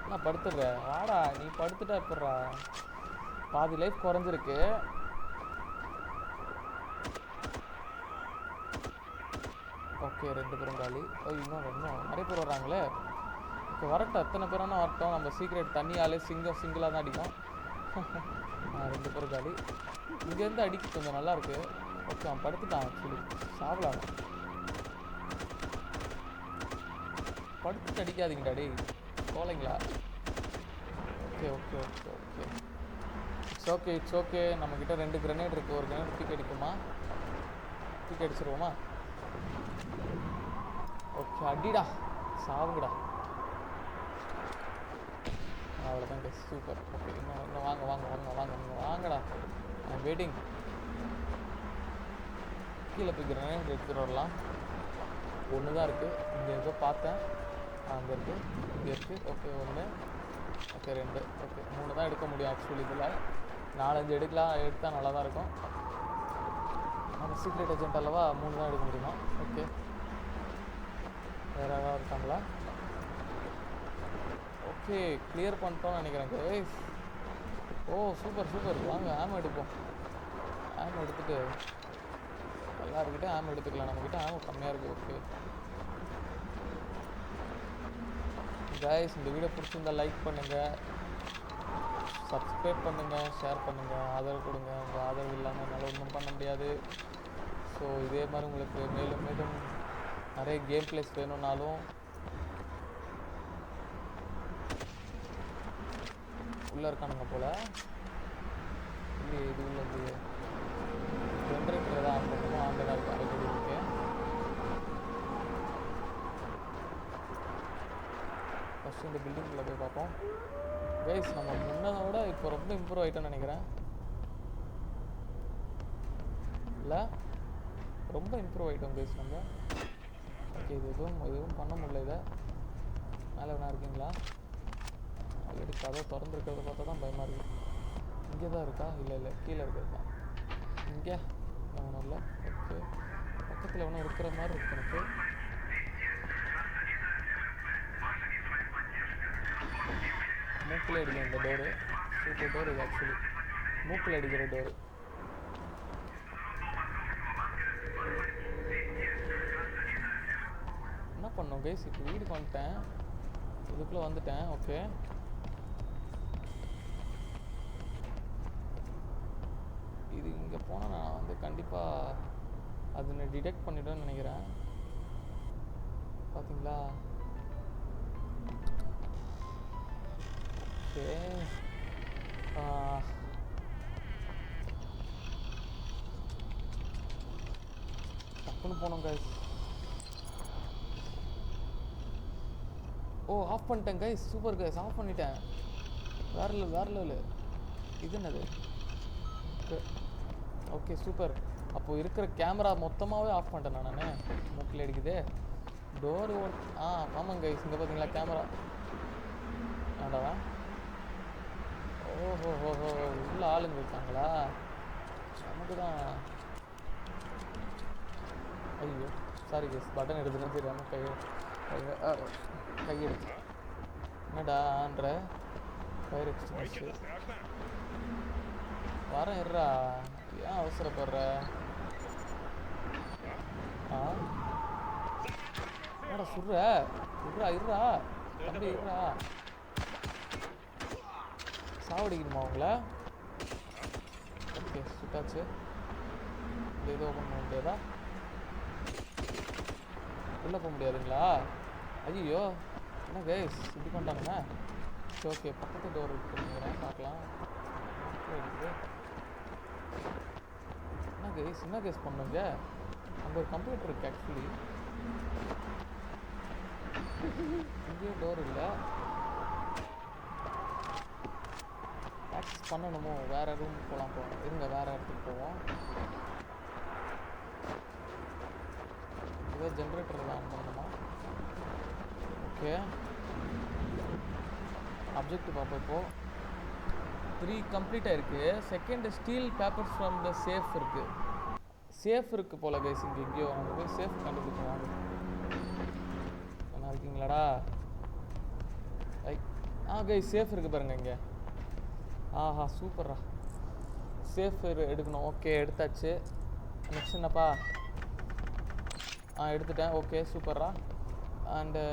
நான் படுத்துடுறேன். வாடா நீ படுத்துட்டா எப்பட்றா? பாதி லைஃப் குறைஞ்சிருக்கு. ஓகே 2 பேரும் காலி. இன்னும் நிறைய பேர் வர்றாங்களே. ஓகே வரட்டும், எத்தனை பேரானா வரட்டும். நம்ம சீக்ரெட் தண்ணியாலே சிங்கிளாக தான் அடிக்கும். 2 பேர் காலி. இங்கேருந்து அடிக்க கொஞ்சம் நல்லாயிருக்கு. ஓகே அவன் படுத்துட்டான். ஆக்சுவலி சாப்பிடலாம். படுத்துட்டு அடிக்காதீங்கடா டேய் கோலைங்களா. Okay it's okay. நம்மக்கிட்ட 2 கிரனேட் இருக்குது. ஒரு கிரனேட் தூக்கி அடிச்சிருவோமா? ஓகே அடிடா, சாவுங்கடா. அவ்வளோதான் கைஸ், சூப்பர். ஓகே இன்னும் வாங்கடா. I'm waiting. கீழே போய் கிரனேட் எடுத்துகிட்டு வரலாம். ஒன்று தான் இருக்குது. இங்கே ஏதோ பார்த்தேன். அங்கே இருக்குது. ஓகே 1, ஓகே 2, ஓகே 3 தான் எடுக்க முடியும் ஆக்சுவலி. இதில் 4-5 எடுத்தால் நல்லா தான் இருக்கும். நம்ம சீக்ரெட் ஏஜென்ட் அல்லவா, 3 தான் எடுக்க முடியுமா? ஓகே வேறு யாராவது இருக்காங்களா? ஓகே கிளியர் பண்ணிட்டோம்னு நினைக்கிறேன் கைஸ். ஓ சூப்பர். வாங்க ஆம் எடுப்போம். ஆம் எடுத்துகிட்டு எல்லாருக்கிட்டே ஆம் எடுத்துக்கலாம். நம்மக்கிட்ட ஆம் கம்மியாக இருக்குது. ஓகே கைஸ், இந்த வீடியோ பிடிச்சிருந்தால் லைக் பண்ணுங்கள், சப்ஸ்கிரைப் பண்ணுங்கள், ஷேர் பண்ணுங்கள், ஆதரவு கொடுங்க. உங்கள் ஆதரவு இல்லாமல் என்னால் ஒன்றும் பண்ண முடியாது. ஸோ இதே மாதிரி உங்களுக்கு மேலும் நிறைய கேம் பிளேஸ் வேணும்னாலும் உள்ளே இருக்கானுங்க போல். இல்லையே இது உள்ள இல்லையே. ஜென்ரேட்டர் தான் ஆன் பண்ணணும். ஆன் தான் இருக்குது. அது இருக்கு. ஃபஸ்ட்டு இந்த பில்டிங்கில் போய் பார்ப்போம். கைஸ் நம்ம முன்னதை விட இப்போ ரொம்ப இம்ப்ரூவ் ஆகிட்டோன்னு நினைக்கிறேன். இல்லை ரொம்ப இம்ப்ரூவ் ஆகிட்டோம் கைஸ் நம்ம. ஓகே இது எதுவும் பண்ண முடியல. இதை மேலே வேணா இருக்கீங்களா? ஆல்ரெடி கதை திறந்துருக்கிறத பார்த்தா தான் பயமாக இருக்குது. இங்கே தான் இருக்கா? இல்லை கீழே இருக்கிறது தான். இங்கே ஒன்றும் இல்லை. ஓகே பக்கத்தில் ஒன்றும் இருக்கிற மாதிரி இருக்கு எனக்கு. மூக்கில் அடிக்கும் இந்த டோரு. சூப்பர் டோர் இது ஆக்சுவலி. மூக்கில் அடிக்கிற டோரு. போகணும் கைஸ். இப்போ வீட்டுக்கு வந்துட்டேன், இதுக்குள்ளே வந்துட்டேன். ஓகே, இது இங்கே போனால் நான் வந்து கண்டிப்பாக அது நான் டிடெக்ட் பண்ணிவிடுவேன்னு நினைக்கிறேன். பார்த்தீங்களா? ஓகே, டக்குன்னு போனோம் கைஸ். ஓ, ஆஃப் பண்ணிட்டேன் கைஸ். சூப்பர் கைஸ், ஆஃப் பண்ணிட்டேன். வேற லெவலு. இது என்னது? Okay super. அப்போது இருக்கிற கேமரா மொத்தமாகவே ஆஃப் பண்ணிட்டேன் நான். மூக்கில் அடிக்குது டோரு. ஆமாங்க கைஸ், இங்கே பார்த்தீங்களா கேமரா? ஆடாவா? ஓஹோ, உள்ள ஆளுங்க இருக்காங்களா? நமக்கு தான். ஐயோ சாரி கைஸ், பட்டன் எடுத்துன்னு தெரியாமல் கை எடுத்து. என்னடான்ற ஃபயர் எக்ஸ்டிங்விஷர். வரேன் இருறா, ஏன் அவசரப்படுற? என்னடா சுடுற? இருறா தம்பி, இருறா. சாவடிக்கணுமா உங்கள? ஓகே சுட்டாச்சு. இந்த இது ஓப்பன் பண்ண முடியாதா? உள்ளே போக முடியாதுங்களா? ஐயோ, என்ன கைஸ் இப்படி பண்ணிட்டாங்கண்ணா? ஓகே, பக்கத்து டோர் இருக்குங்கிறேன், பார்க்கலாம். என்ன கைஸ் பண்ணுங்க? அங்கே ஒரு கம்ப்யூட்டர் இருக்குது ஆக்சுவலி. இங்கேயும் டோர் இல்லை. ஆக்சஸ் பண்ணணுமோ? வேறு ரூம் போகலாம். இருங்க, வேறு இடத்துக்கு போவோம். ஏதோ ஜென்ரேட்டர் தான் ஆன் பண்ணணுமா? ஓகே, அப்ஜெக்டிவ் பார்ப்போம். இப்போது 3 கம்ப்ளீட்டாக இருக்குது. Second steel papers from the safe இருக்குது. சேஃப் இருக்குது போல் கைஸ். இங்கே எங்கேயோ அங்கே போய் சேஃப் கண்டுபிடிக்கலாம். நல்லா இருக்கீங்களாடா? கைஸ் சேஃப் இருக்குது பாருங்கள் இங்கே. ஆஹா சூப்பரா, சேஃப் எடுக்கணும். ஓகே எடுத்தாச்சு. நெக்ஸ்ட் என்னப்பா? எடுத்துட்டேன். ஓகே சூப்பரா. And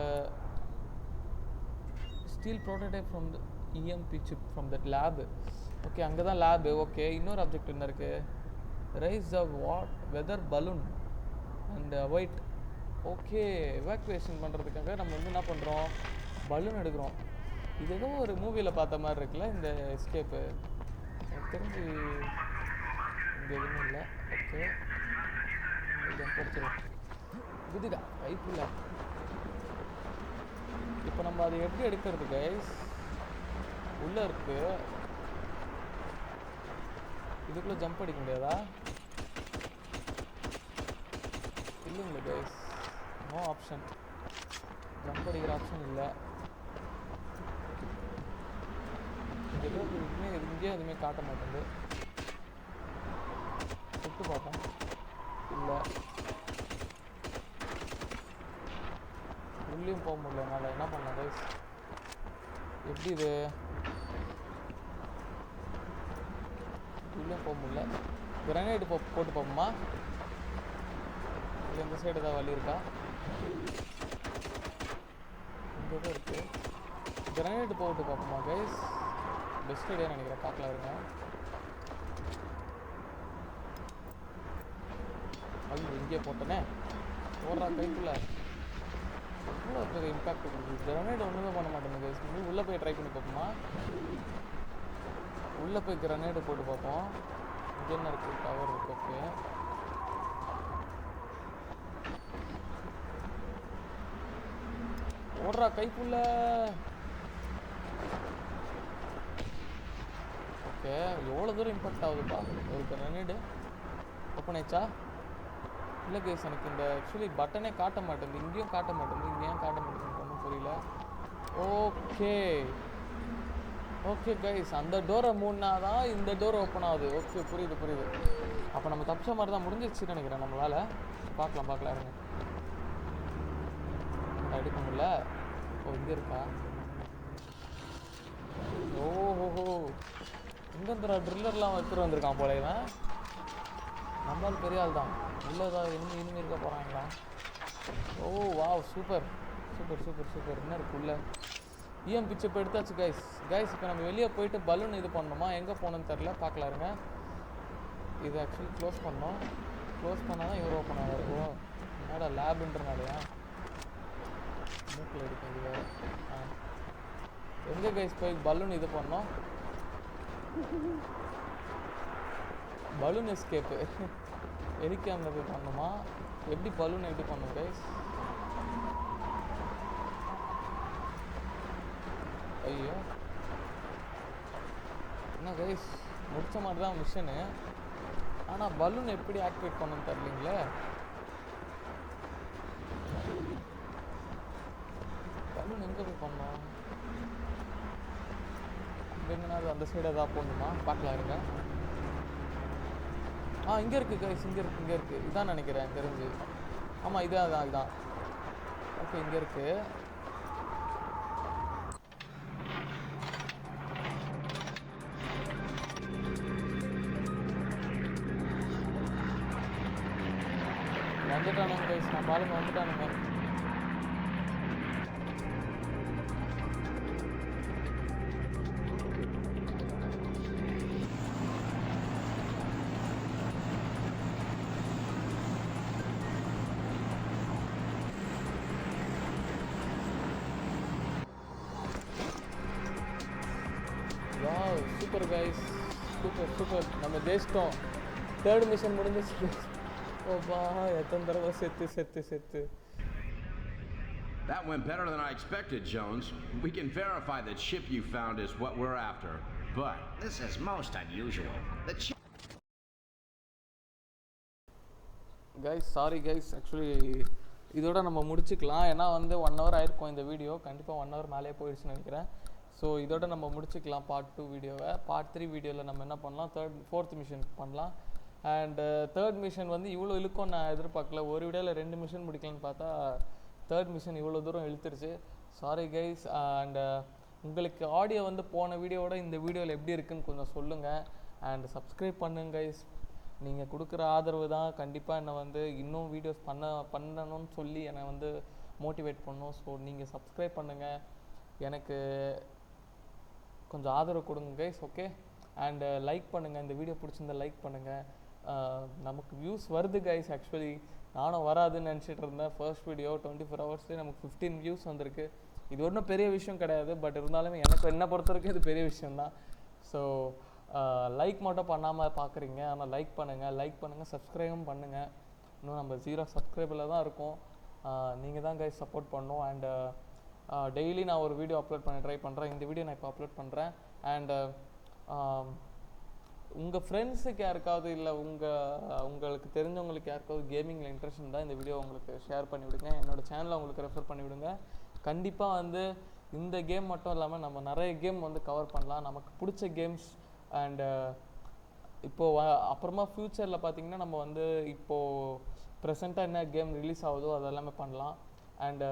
steel prototype from the EMP chip from that lab. Okay, அங்கே தான் லேபு. ஓகே, இன்னொரு ஆப்ஜெக்ட் என்ன இருக்குது? Rise the weather balloon and white. Okay, evacuation பண்ணுறதுக்காக நம்ம வந்து என்ன பண்ணுறோம்? பலூன் எடுக்கிறோம். இது ஏதோ ஒரு மூவியில் பார்த்த மாதிரி இருக்குல்ல இந்த எஸ்கேப்பு. எனக்கு தெரிஞ்சு இங்கே எதுவுமே இல்லை. ஓகே, ஜம்ப் அடிச்சிடும். குதிடா கைப்புள்ள. இப்போ நம்ம அதை எப்படி எடுக்கிறது கைஸ்? உள்ளே இருக்கு, இதுக்குள்ளே ஜம்ப் அடிக்க முடியாதா? இல்லைங்களா கைஸ், நோ ஆப்ஷன். ஜம்ப் அடிக்கிற ஆப்ஷன் இல்லை. இங்கேயும் எதுவுமே காட்ட மாட்டேங்குது. சுட்டு பார்ப்போம். இல்லை, உள்ளேயும் போக முடியல என்னால். என்ன பண்ண கைஸ்? எப்படி இது? உள்ளேயும் போக முடியல. கிரனைட் போட்டு பார்ப்போமா? இல்லை இந்த சைடு ஏதாவது வழி இருக்கா? இங்கே தான் இருக்குது. கிரனைட் போட்டு பார்ப்போமா கைஸ்? பெஸ்ட் ஐடியா நினைக்கிறேன். பார்க்கலாம் இருங்க. ஐயோ இங்கே போட்டேனே. ஓடுறா கைக்குள்ள. எவ்வளோ பெரிய இம்பாக்ட் கொடுக்குது. கிரனைட் ஒன்றுமே பண்ண மாட்டேங்குது கைஸ். உள்ளே போய் ட்ரை பண்ணி பார்ப்போமா? உள்ளே போய் கிரனைடு போட்டு பார்ப்போம். இங்கே என்ன இருக்குது? டவர் இருக்குது. ஓகே, ஓடுறா கைக்குள்ள. ஓகே, எவ்வளோ தூரம் இம்பாக்ட் ஆகுதுப்பா ஒரு கிரனைடு. ஓப்பன் ஆயிடுச்சா? இல்லை கேஸ், எனக்கு இந்த ஆக்சுவலி பட்டனே காட்ட மாட்டேங்குது. இங்கேயும் காட்ட மாட்டேங்குது. இங்கே ஏன் காட்ட மாட்டேங்குது ஒன்றும் புரியல. ஓகே ஓகே கைஸ், அந்த டோரை மூடினா தான் இந்த டோர் ஓப்பன் ஆகுது. ஓகே புரியுது. அப்போ நம்ம தப்பிச்ச மாதிரி தான் முடிஞ்சிருச்சுன்னு நினைக்கிறேன் நம்ம வேலை. பார்க்கலாம் இருங்க. எடுக்க முடியல. ஓ இங்கே இருக்கா? ஓஹோஹோ, இங்கே இந்த ட்ரில்லர்லாம் எடுத்துகிட்டு வந்திருக்கான் போல இவன். நம்மளால் பெரிய ஆள் தான். உள்ளே ஏதாவது இனிமே இருக்க போகிறாங்களா? ஓ wow super. Super super super. என்ன இருக்குள்ள இஎம் பிச்சை இப்போ எடுத்தாச்சு கைஸ். இப்போ நம்ம வெளியே போயிட்டு பலூன் இது பண்ணணுமா, எங்கே போகணுன்னு தெரில, பார்க்கலாம் இருங்க. இது ஆக்சுவலி க்ளோஸ் பண்ணோம். க்ளோஸ் பண்ணால் தான் இவர் ஓப்பன் ஆகாது. ஓ என்னடா லேபுன்றனாலையா மூக்கில் இருக்கும் இது வேறு. எங்கே கைஸ் போய் பலூன் இது பண்ணோம், பலூன் எஸ்கேப்பு எரிக்காமல் போய் பண்ணணுமா, எப்படி பலூன் எப்படி பண்ணணும் கைஸ்? ஐயோ என்ன கைஸ் முடிச்ச மாதிரி தான் மிஷனு, ஆனால் பலூன் எப்படி ஆக்டிவேட் பண்ணணும்னு தெரியலீங்களே. பலூன் எங்கே போய் பண்ணோம், எங்கன்னா அந்த சைடு எதாவது போடணுமா, பார்க்கலாம் இருங்க. இங்கே இருக்குது கைஸ், இங்கே இருக்குது இதான் நினைக்கிறேன் தெரிஞ்சு. ஆமாம் இதுதான். ஓகே இங்கே இருக்குது. வந்துட்டானுங்க கைஸ், நான் பாருங்க வந்துட்டானுங்க. வாவ் சூப்பர் கைஸ், சூப்பர் நம்ம ஜெயிச்சிட்டோம். 3rd மிஷன் முடிஞ்சிச்சு. ஓப்பா எத்தனை தடவை செத்து. That went better than I expected, Jones. We can verify that ship you found is what we're after, but This is most unusual. The chip. Guys sorry guys, actually இதோட நம்ம முடிச்சுக்கலாம். ஏன்னா வந்து 1 hour ஆயிருக்கும் இந்த வீடியோ, கண்டிப்பாக 1 hour மேலே போயிடுச்சுன்னு நினைக்கிறேன். ஸோ இதோட நம்ம முடிச்சுக்கலாம் பார்ட் 2 வீடியோவை. பார்ட் 3 வீடியோவில் நம்ம என்ன பண்ணலாம், 4th மிஷன் பண்ணலாம். அண்ட் 3rd மிஷன் வந்து இவ்வளோ இழுக்கும் நான் எதிர்பார்க்கல. ஒரு வீடியோவில் 2 மிஷன் முடிக்கலான்னு பார்த்தா 3rd மிஷன் இவ்வளோ தூரம் இழுத்துருச்சு. Sorry guys. அண்ட் உங்களுக்கு ஆடியோ வந்து போன வீடியோவோட இந்த வீடியோவில் எப்படி இருக்குன்னு கொஞ்சம் சொல்லுங்கள். அண்ட் சப்ஸ்கிரைப் பண்ணுங்க கைஸ். நீங்கள் கொடுக்குற ஆதரவு தான் கண்டிப்பாக என்னை வந்து இன்னும் வீடியோஸ் பண்ணணும்னு சொல்லி என்னை வந்து மோட்டிவேட் பண்ணும். ஸோ நீங்கள் சப்ஸ்கிரைப் பண்ணுங்கள், எனக்கு கொஞ்சம் ஆதரவு கொடுங்க கைஸ். ஓகே. அண்ட் லைக் பண்ணுங்கள், இந்த வீடியோ பிடிச்சிருந்தா லைக் பண்ணுங்கள். நமக்கு வியூஸ் வருது கைஸ். ஆக்சுவலி நானும் வராதுன்னு நினச்சிட்டு இருந்தேன். ஃபர்ஸ்ட் வீடியோ 24 ஹவர்ஸ்லேயே நமக்கு 15 வியூஸ் வந்திருக்கு. இது ஒன்றும் பெரிய விஷயம் கிடையாது, பட் இருந்தாலுமே எனக்கு என்னை பொறுத்த வரைக்கும் இது பெரிய விஷயந்தான். ஸோ லைக் மட்டும் பண்ணாமல் பார்க்குறீங்க, ஆனால் லைக் பண்ணுங்கள், சப்ஸ்கிரைபும் பண்ணுங்கள். இன்னும் நம்ம 0 சப்ஸ்கிரைபில் தான் இருக்கோம். நீங்கள் தான் கைஸ் சப்போர்ட் பண்ணணும். அண்ட் டெய்லி நான் ஒரு வீடியோ அப்லோட் பண்ண ட்ரை பண்ணுறேன். இந்த வீடியோ நான் இப்போ அப்லோட் பண்ணுறேன். அண்ட் உங்கள் ஃப்ரெண்ட்ஸுக்கு யாருக்காவது இல்லை உங்களுக்கு தெரிஞ்சவங்களுக்கு யாருக்காவது கேமிங்கில் இன்ட்ரெஸ்ட் இருந்தால் இந்த வீடியோ உங்களுக்கு ஷேர் பண்ணிவிடுங்க. என்னோடய சேனலை உங்களுக்கு ரெஃபர் பண்ணிவிடுங்க. கண்டிப்பாக வந்து இந்த கேம் மட்டும் இல்லாமல் நம்ம நிறைய கேம் வந்து கவர் பண்ணலாம், நமக்கு பிடிச்ச கேம்ஸ். அண்டு இப்போது அப்புறமா ஃப்யூச்சரில் பார்த்திங்கன்னா நம்ம வந்து இப்போது ப்ரெசண்ட்டாக என்ன கேம் ரிலீஸ் ஆகுதோ அதெல்லாமே பண்ணலாம். அண்டு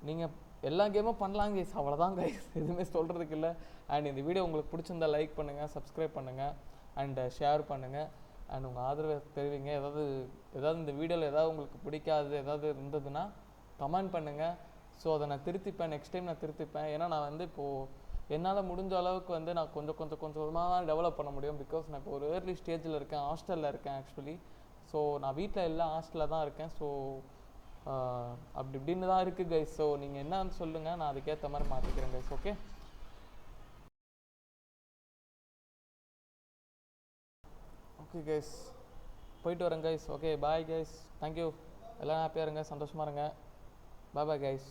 நீங்கள் எல்லா கேமும் பண்ணலாம் கைஸ், அவ்வளோதான் கைஸ், எதுவுமே சொல்கிறதுக்கு இல்லை. அண்ட் இந்த வீடியோ உங்களுக்கு பிடிச்சிருந்தா லைக் பண்ணுங்கள், சப்ஸ்கிரைப் பண்ணுங்கள், அண்ட் ஷேர் பண்ணுங்கள். அண்ட் உங்கள் ஆதரவை தெரிவிங்க. ஏதாவது இந்த வீடியோவில் ஏதாவது உங்களுக்கு பிடிக்காது ஏதாவது இருந்ததுன்னா கமெண்ட் பண்ணுங்கள். ஸோ அதை நான் திருத்திப்பேன், நெக்ஸ்ட் டைம் நான் திருத்திப்பேன். ஏன்னா நான் வந்து இப்போது என்னால் முடிஞ்ச அளவுக்கு வந்து நான் கொஞ்சமாக தான் டெவலப் பண்ண முடியும். பிகாஸ் நான் இப்போ ஒரு ஏர்லி ஸ்டேஜில் இருக்கேன், ஹாஸ்டலில் இருக்கேன் ஆக்சுவலி. ஸோ நான் வீட்டில் இல்லை, ஹாஸ்டலில் தான் இருக்கேன். ஸோ அப்படி இப்படின்னு தான் இருக்குது கைஸ். ஸோ நீங்கள் என்னன்னு சொல்லுங்கள், நான் அதுக்கேற்ற மாதிரி மாற்றிக்கிறேன் கைஸ். ஓகே கைஸ், போயிட்டு வரேன் guys. Okay bye guys, thank you. எல்லாம் ஹாப்பியாக இருங்க, சந்தோஷமாக இருங்க. Bye guys.